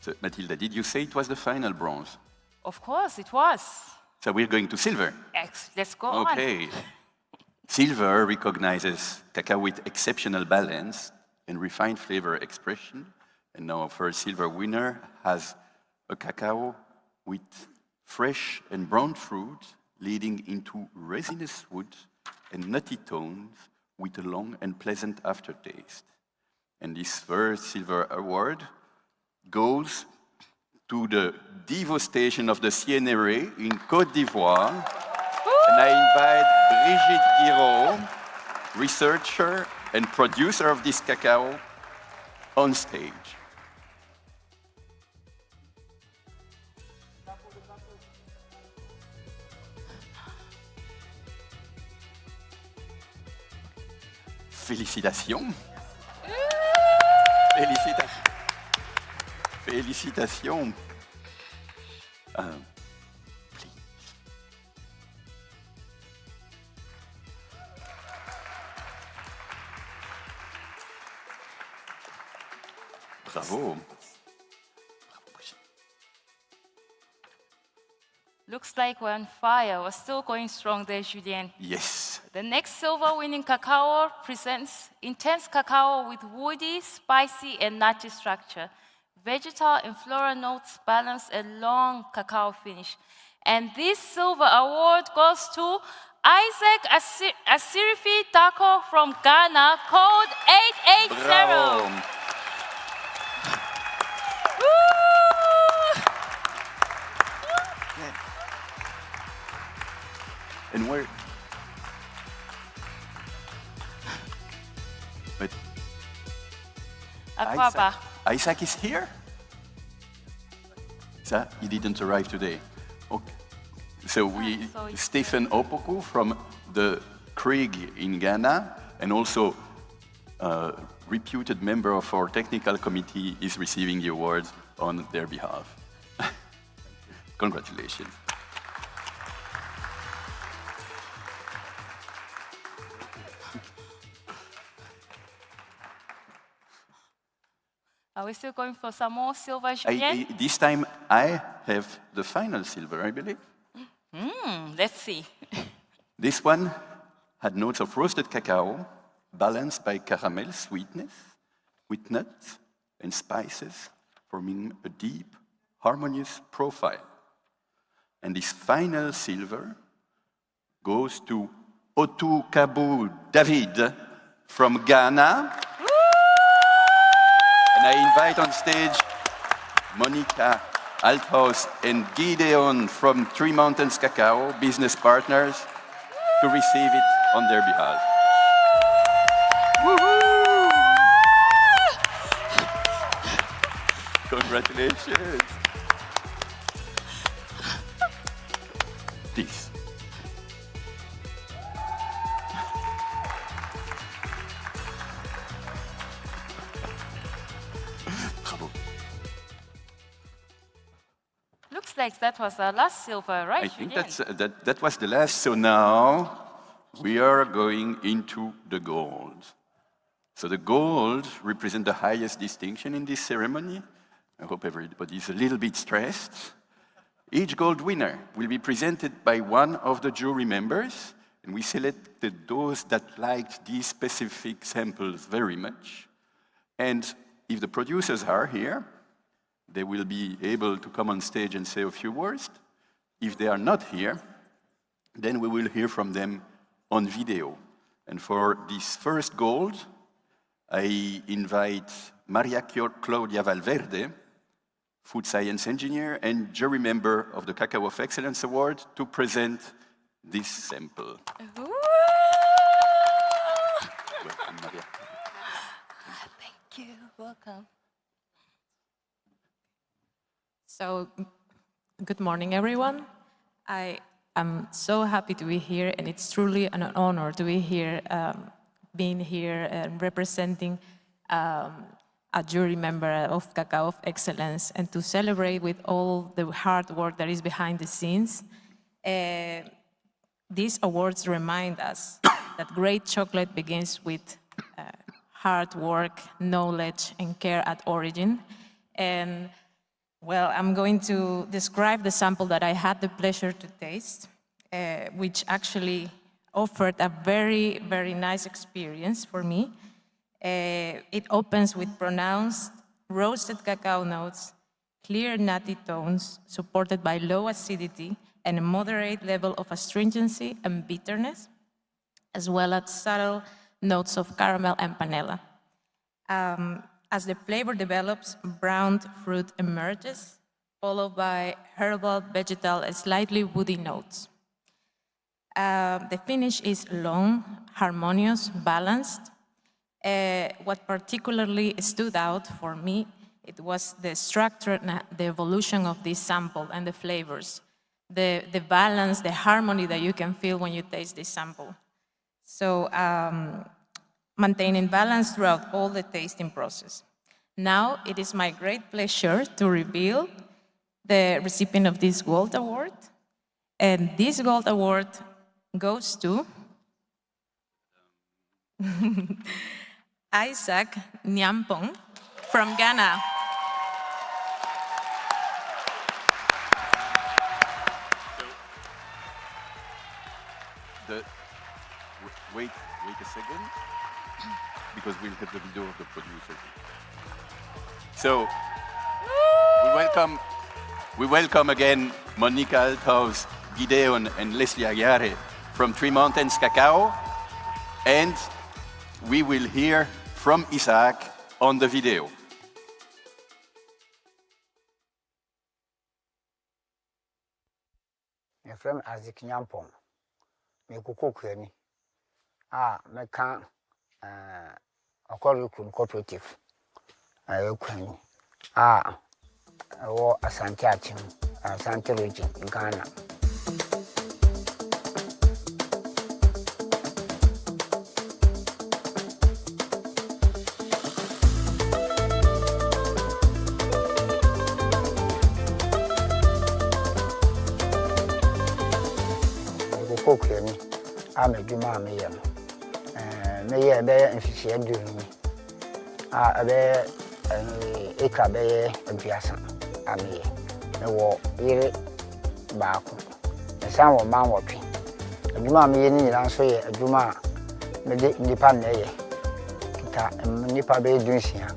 So, Matilda, did you say it was the final bronze? Of course, it was. So we're going to silver. Let's go on. Okay. Silver recognizes cacao with exceptional balance and refined flavor expression. And now our first silver winner has a cacao with fresh and brown fruit leading into resinous wood and nutty tones with a long and pleasant aftertaste. And this first silver award goes to the Divo station of the Sienéré in Côte d'Ivoire. And I invite Brigitte Guiraud, researcher and producer of this cacao, on stage. Félicitations. Félicitations. Félicitations. Please. Bravo. Looks like we're on fire. We're still going strong there, Julien. Yes. The next silver-winning cacao presents intense cacao with woody, spicy, and nutty structure. Vegetal and floral notes balance a long cacao finish. And this silver award goes to Isaac Asirifi Tako from Ghana, code 880. Bravo. And where? But Akwaba. Isaac is here? So he didn't arrive today. Okay. So Stephen Opoku from the Craig in Ghana, and also a reputed member of our technical committee, is receiving the award on their behalf. Congratulations. Are we still going for some more silver, Julien? This time I have the final silver, I believe. Let's see. This one had notes of roasted cacao, balanced by caramel sweetness, with nuts and spices, forming a deep, harmonious profile. And this final silver goes to Otu Kabu David from Ghana. And I invite on stage Monica Althaus and Gideon from Three Mountains Cacao, business partners, to receive it on their behalf. Woohoo! Congratulations. Please. Bravo. Looks like that was our last silver, right, I think Julien? that was the last. So now we are going into the gold. So the gold represents the highest distinction in this ceremony. I hope everybody is a little bit stressed. Each gold winner will be presented by one of the jury members, and we selected those that liked these specific samples very much. And if the producers are here, they will be able to come on stage and say a few words. If they are not here, then we will hear from them on video. And for this first gold, I invite Maria Claudia Valverde, food science engineer and jury member of the Cacao of Excellence Award, to present this sample. Ooh. Welcome, Maria. Thank you. Welcome. So, Good morning, everyone. I am so happy to be here, and it's truly an honor to be here, being here and representing a jury member of Cacao of Excellence, and to celebrate with all the hard work that is behind the scenes. These awards remind us that great chocolate begins with hard work, knowledge, and care at origin. And well, I'm going to describe the sample that I had the pleasure to taste, which actually offered a very, very nice experience for me. It opens with pronounced roasted cacao notes, clear nutty tones, supported by low acidity and a moderate level of astringency and bitterness, as well as subtle notes of caramel and panela. As the flavor develops, browned fruit emerges, followed by herbal, vegetal, and slightly woody notes. The finish is long, harmonious, balanced. What particularly stood out for me, it was the structure and the evolution of this sample and the flavors, the balance, the harmony that you can feel when you taste this sample. So, maintaining balance throughout all the tasting process. Now, it is my great pleasure to reveal the recipient of this Gold Award. And this Gold Award goes to Isaac Nyampong from Ghana. Wait a second, because we'll have the video of the producer. So, we welcome again Monica Althaus, Gideon, and Leslie Aguirre from Three Mountains Cacao, and we will hear from Isaac on the video. My friend Isaac Nyampong, me kuku kwani. Meka Okorikun Cooperative. Kwani. Asante Achim, Asante region, Ghana. Kwani. Meduma me yam. Me ye be mfihie durumi. Abe eka be aduasa ame. Me wo yire baako. Me san wo man wo twi. Aduma me ye ni nyina so ye aduma me de nipa na ye. Kita nipa be dunsia.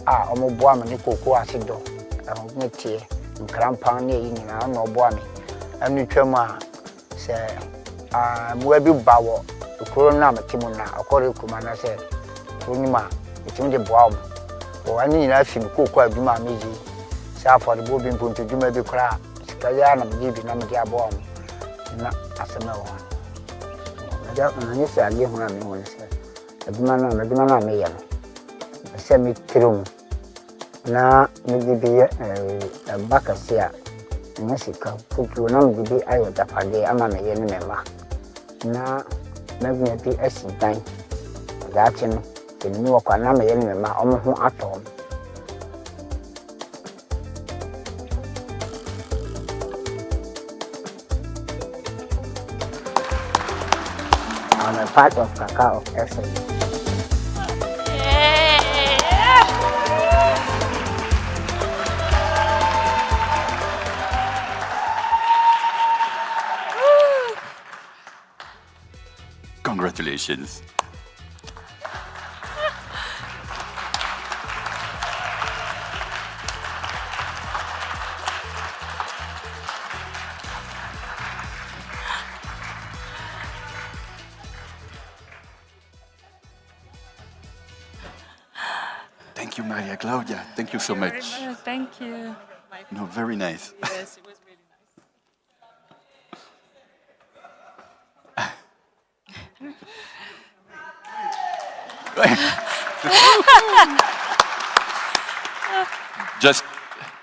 Omo boa me ni koko asido. Ne tie nkrampa ne yi nyina na oboa me. Anu twam a se Muebi bawo, the corona Matimuna, a corridor commander said, Unima, it's in the bomb. Or any life in Cocoa, Duma Miji, South for the Bobin Punto, Duma de Cra, Scayana, giving Namadia bomb, not as a no one. I said, I give one, a Dumana Mayan, a semi trum. Now, maybe be a Bacassia, Mexico, put you on the Iota Pade, Amana Yenema. Na magnet acid time that you the new Kwanama Yenema almost atom. On a part of Cacao of Excellence. Congratulations. Thank you, Maria Claudia. Thank you so much. Thank you. No, very nice. Yes, it was really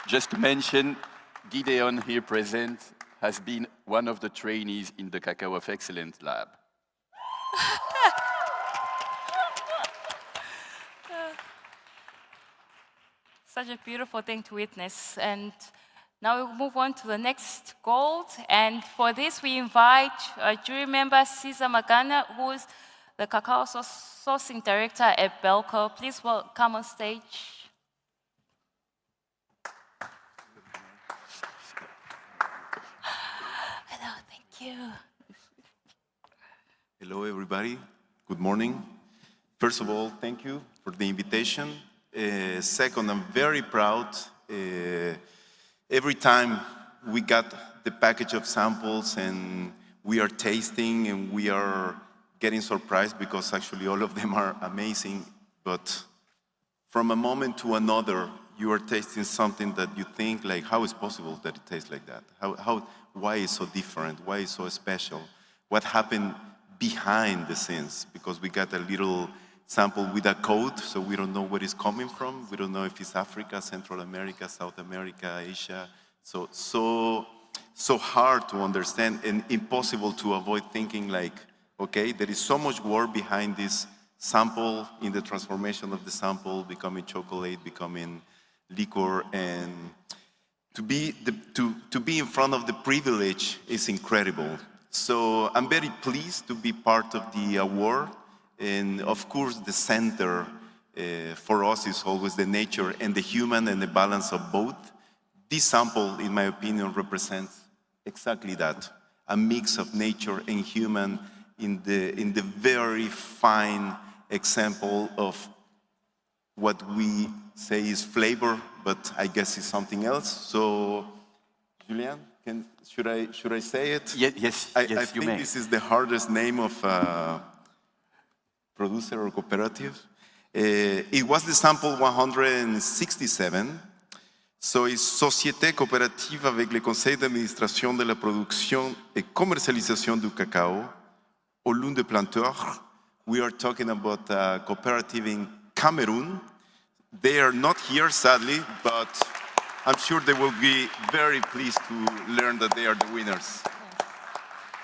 Just to mention, Gideon here present has been one of the trainees in the Cacao of Excellence lab. Such a beautiful thing to witness. And now we'll move on to the next gold. And for this, we invite jury member Cesar Magana, who is the Cacao Sourcing Director at Belco. Please come on stage. Hello, thank you. Hello, everybody. Good morning. First of all, thank you for the invitation. Second, I'm very proud. Every time we got the package of samples and we are tasting and we are getting surprised because actually all of them are amazing. But from a moment to another, you are tasting something that you think like, how is it possible that it tastes like that? Why is it so different? Why is it so special? What happened behind the scenes? Because we got a little sample with a code, so we don't know where it's coming from. We don't know if it's Africa, Central America, South America, Asia. So hard to understand and impossible to avoid thinking like, okay, there is so much work behind this sample, in the transformation of the sample, becoming chocolate, becoming liquor, and to be in front of the privilege is incredible. So I'm very pleased to be part of the award. And of course, the center for us is always the nature and the human and the balance of both. This sample, in my opinion, represents exactly that, a mix of nature and human in the very fine example of what we say is flavor, but I guess it's something else. So, Julian, should I say it? Yes, I you think may. this is the hardest name of producer or cooperative. It was the sample 167. So, it's Société coopérative avec le conseil d'administration de la production et commercialisation du cacao au Lune de Planteur. We are talking about a cooperative in Cameroon. They are not here, sadly, but I'm sure they will be very pleased to learn that they are the winners.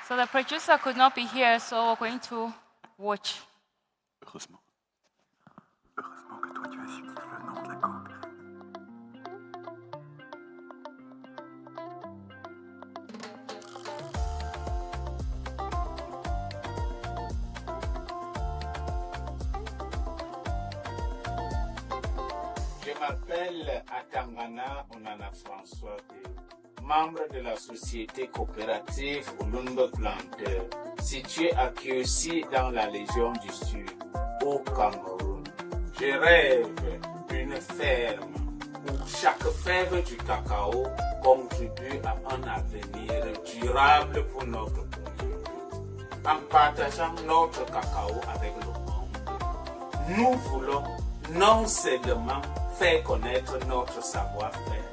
So the producer could not be here, so we're going to watch. Heureusement. Heureusement que toi tu as cité le nom de la coop. Je m'appelle Akangana Onana François, membre de la société coopérative Olumbe Planteur, située à Kiossi dans la région du Sud, au Cameroun. Je rêve d'une ferme où chaque fève du cacao contribue à un avenir durable pour notre communauté. En partageant notre cacao avec le monde, nous voulons non seulement faire connaître notre savoir-faire,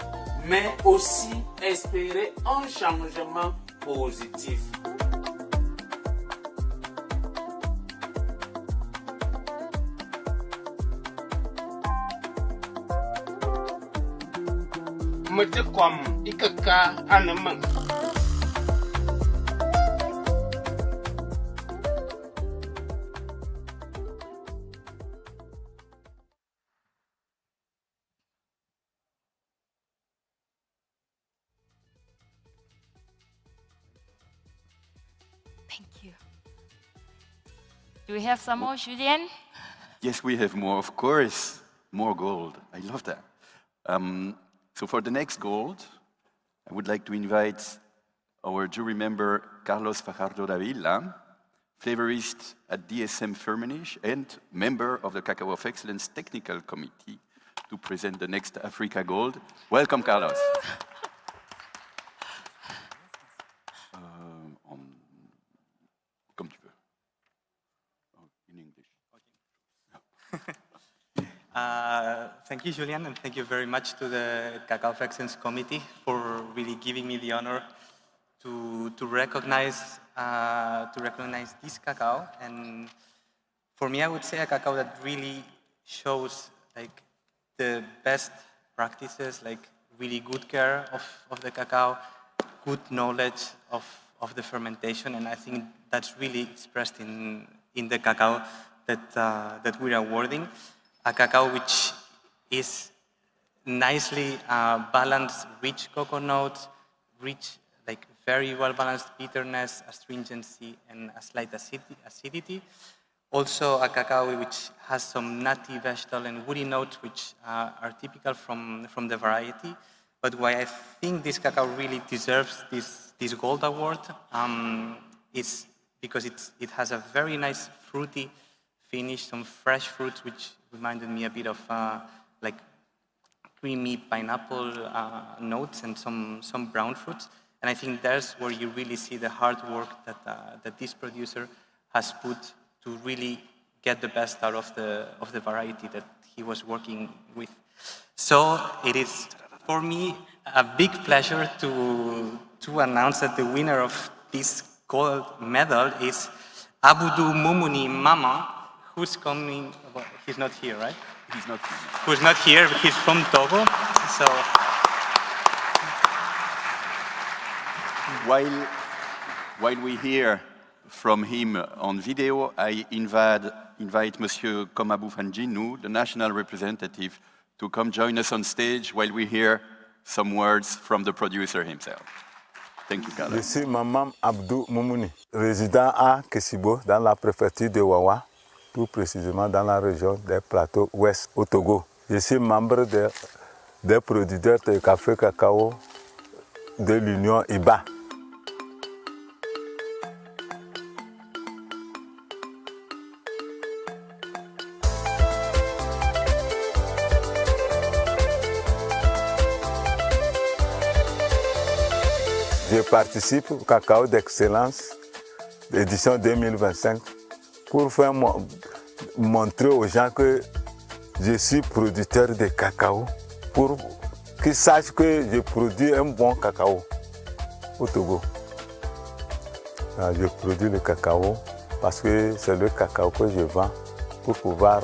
mais aussi espérer un changement positif. Mete kom ikaka anamang. Thank you. Do we have some more, Julien? Yes, we have more, of course. More gold. I love that. So for the next gold, I would like to invite our jury member, Carlos Fajardo Davila, flavorist at DSM Firmenich and member of the Cacao of Excellence Technical Committee, to present the next Africa Gold. Welcome, Carlos. Comme tu veux. In English. Thank you, Julian, and thank you very much to the Cacao of Excellence Committee for really giving me the honor to recognize this cacao. And for me, I would say a cacao that really shows like the best practices, like really good care of the cacao, good knowledge of the fermentation, and I think that's really expressed in the cacao that we are awarding. A cacao which is nicely balanced, rich cocoa notes, rich, like very well-balanced bitterness, astringency, and a slight acidity. Also a cacao which has some nutty, vegetal, and woody notes which are typical from the variety. But why I think this cacao really deserves this gold award is because it has a very nice fruity finish, some fresh fruits which reminded me a bit of like creamy pineapple notes and some brown fruits. And I think that's where you really see the hard work that this producer has put to really get the best out of the variety that he was working with. So it is for me a big pleasure to announce that the winner of this gold medal is Abudu Mumuni Mama, who's coming. Well, he's not here, right? He's not here. Who's not here? He's from Togo. So while we hear from him on video, I invite Monsieur Komabou Fanjinou, the national representative, to come join us on stage while we hear some words from the producer himself. Thank you, Carlos. Je suis Mamam Abdou Moumouni, résident à Kessibo, dans la préfecture de Wawa, plus précisément dans la région des plateaux ouest au Togo. Je suis membre des producteurs de café cacao de l'Union IBA. Je participe au Cacao d'Excellence, édition 2025, pour faire montrer aux gens que je suis producteur de cacao, pour qu'ils sachent que je produis un bon cacao au Togo. Je produis le cacao parce que c'est le cacao que je vends pour pouvoir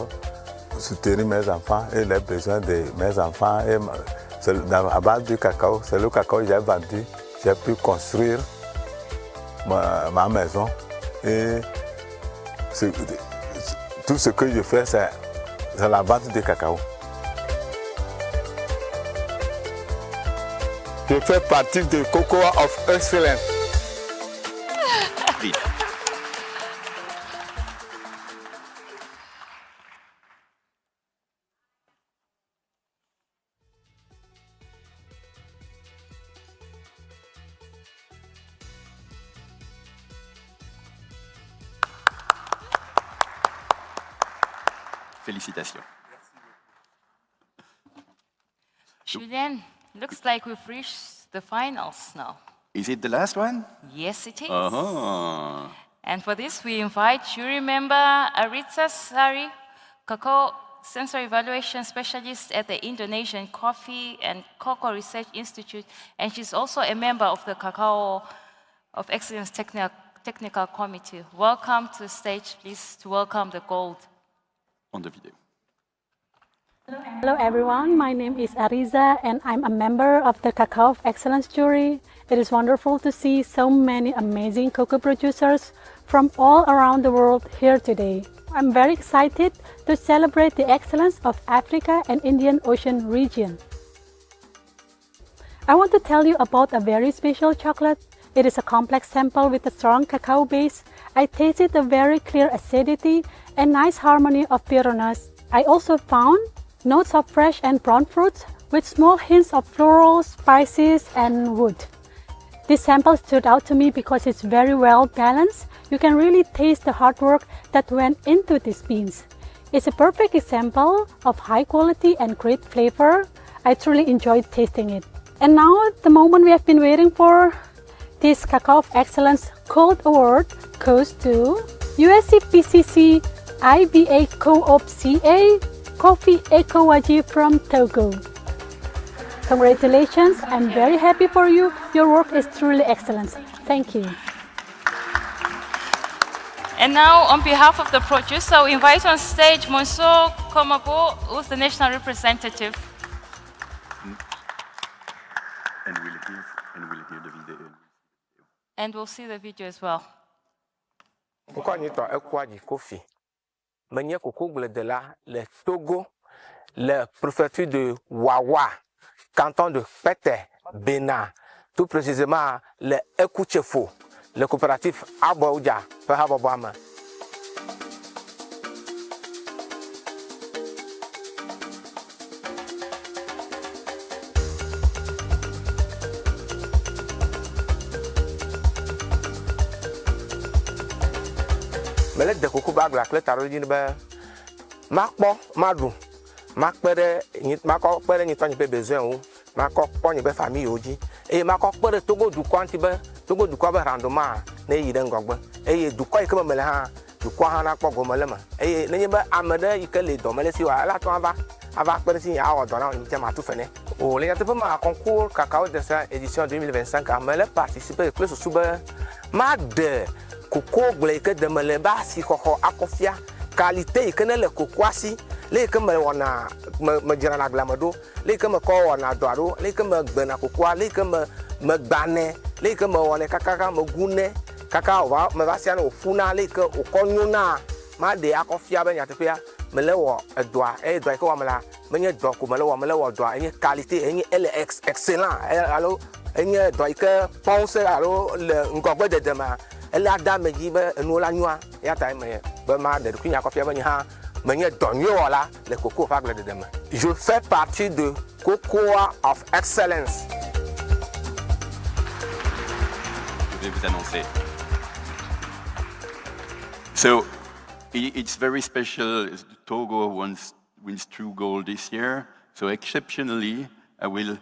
soutenir mes enfants et les besoins de mes enfants. Et à base du cacao, c'est le cacao que j'ai vendu. J'ai pu construire ma maison et tout ce que je fais, c'est la vente de cacao. Je fais partie de Chocoa of Excellence. Félicitations. Julien, looks like we've reached the finals now. Is it the last one? Yes, it is. Uh-huh. And for this, we invite jury member Aritza Sari, Cacao Sensory Evaluation Specialist at the Indonesian Coffee and Cocoa Research Institute, and she's also a member of the Cacao of Excellence Technical Committee. Welcome to the stage, please, to welcome the gold. On the video. Hello everyone, my name is Ariza and I'm a member of the Cacao of Excellence jury. It is wonderful to see so many amazing cocoa producers from all around the world here today. I'm very excited to celebrate the excellence of Africa and Indian Ocean region. I want to tell you about a very special chocolate. It is a complex sample with a strong cacao base. I tasted a very clear acidity and nice harmony of bitterness. I also found notes of fresh and brown fruits with small hints of florals, spices, and wood. This sample stood out to me because it's very well balanced. You can really taste the hard work that went into these beans. It's a perfect example of high quality and great flavor. I truly enjoyed tasting it. And now the moment we have been waiting for. This Cacao of Excellence Gold Award goes to USCPCC IBA Co-op CA Coffee Ekowaji from Togo. Congratulations, I'm very happy for you. Your work is truly excellent. Thank you. And now, on behalf of the producer, we invite on stage Monsieur Komabou, who's the national representative. and we'll see the video as well. Pourquoi nous avons quoi du coffee? Manière coco de là, le Togo, la préfecture de Wawa, canton de Pete, Bénin, tout précisément le Ekouchefo, le coopératif Abouja, Fahababama. Mais de coco bag la clé tarot d'une ba makpo madu makpere ni tony pe besoin ou makko ponye be famille oji e makko pere togo du kwanti be togo du kwa be rendement na yi den gogbe e du kwa ikema mele ha du kwa ha na kpo gomele ma e ne be amede ikele do mele si wa la to ava pere si ya o do na ni tema tu fene o le yate ma concours cacao de sa édition 2025 amele participer plus sous be ma de coco bleke de mele ba si koko akofia qualité que le coco si les que me wana me jira na glamado les que me ko wana doaro les que me gbena coco les que me gbane les que me wana kaka me gune kaka wa me va sia no funa les que o konyuna ma de akofia be nyate pia me le wo doa e doa ko wa me la me nye doa ko me le wo doa e qualité e elle est excellent alors e nye doa que pense alors le ngogbe de demain elle a dame dit nous la noix ya ta me be ma de kunya coffee be ha me nye donyo wala le coco fagle de demain je fais partie de Chocoa of Excellence. Je vais vous annoncer. So it's very special. Togo wins 2 gold this year. So exceptionally, I will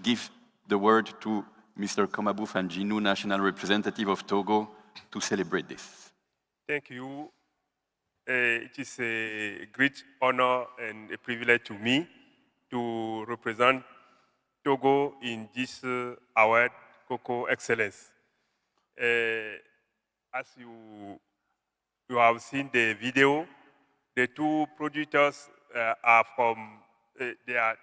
give the word to Mr. Komabou Fanjinou, national representative of Togo, to celebrate this. Thank you. It is a great honor and a privilege to me to represent Togo in this award, Cocoa Excellence. As you have seen the video, the 2 producers are from the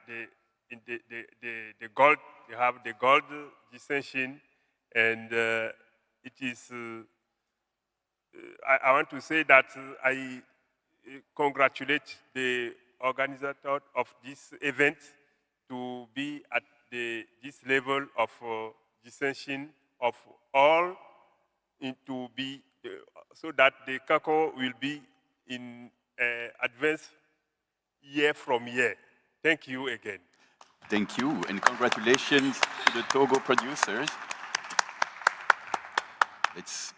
gold. You have the gold distinction, and it is. I want to say that I congratulate the organizer of this event to be at this level of distinction of all, to be so that the cacao will be in advance year from year. Thank you again. Thank you, and congratulations to the Togo producers. Let's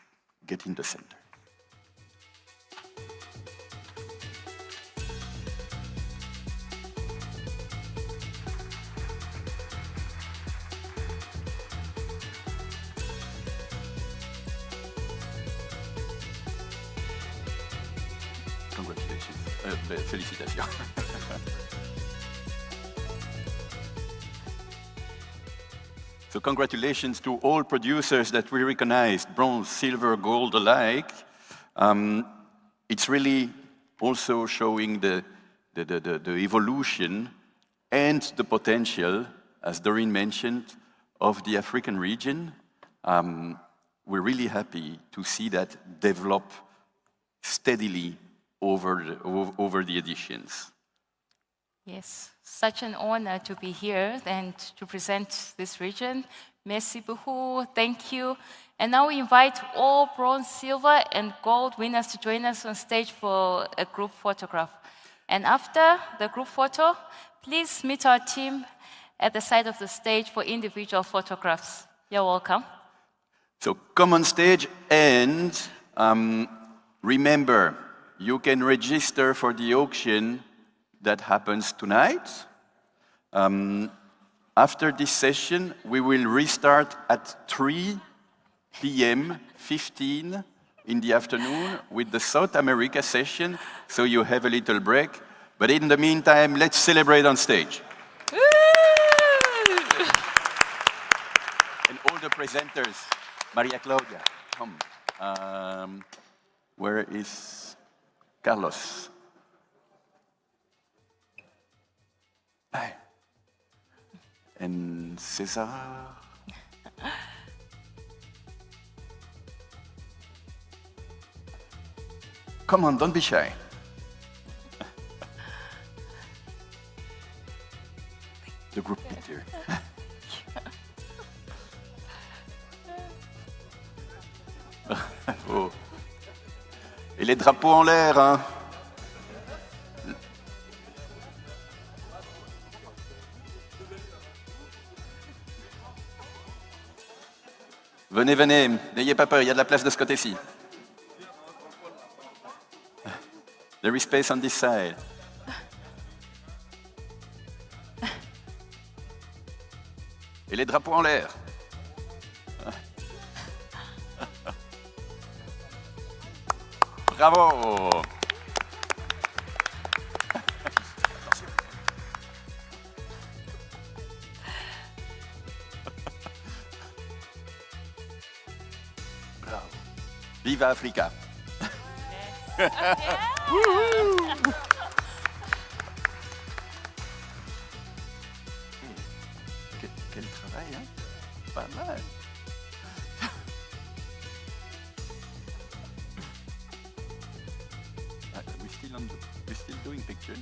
get in the center. Congratulations. Félicitations. So congratulations to all producers that we recognized, bronze, silver, gold alike. It's really also showing the evolution and the potential, as Doreen mentioned, of the African region. We're really happy to see that develop steadily over the editions. Yes, such an honor to be here and to present this region. Merci beaucoup, thank you. And now we invite all bronze, silver, and gold winners to join us on stage for a group photograph. And after the group photo, please meet our team at the side of the stage for individual photographs. You're welcome. So come on stage, and remember, you can register for the auction that happens tonight. After this session, we will restart at 3 p.m. 15 in the afternoon with the South America session, so you have a little break. But in the meantime, let's celebrate on stage. And all the presenters, Maria Claudia, come. Where is Carlos? Hi. And Cesar. Come on, don't be shy. The group picture. Oh. Et les drapeaux en l'air, hein. Venez, venez, n'ayez pas peur, il y a de la place de ce côté-ci. There is space on this side. Et les drapeaux en l'air. Bravo. Bravo. Viva Africa. Quel travail, hein? Pas mal. We're still doing pictures.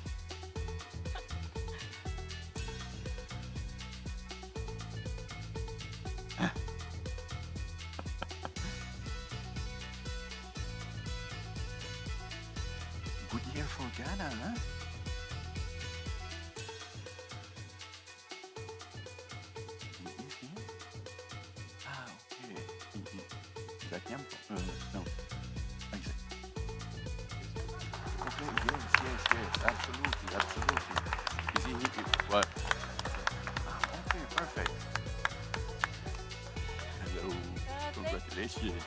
Good year for Ghana, huh? Ah, okay. Da tiempo? No. Okay, yes, absolutely. Is he here? What? Okay, perfect. Hello, congratulations.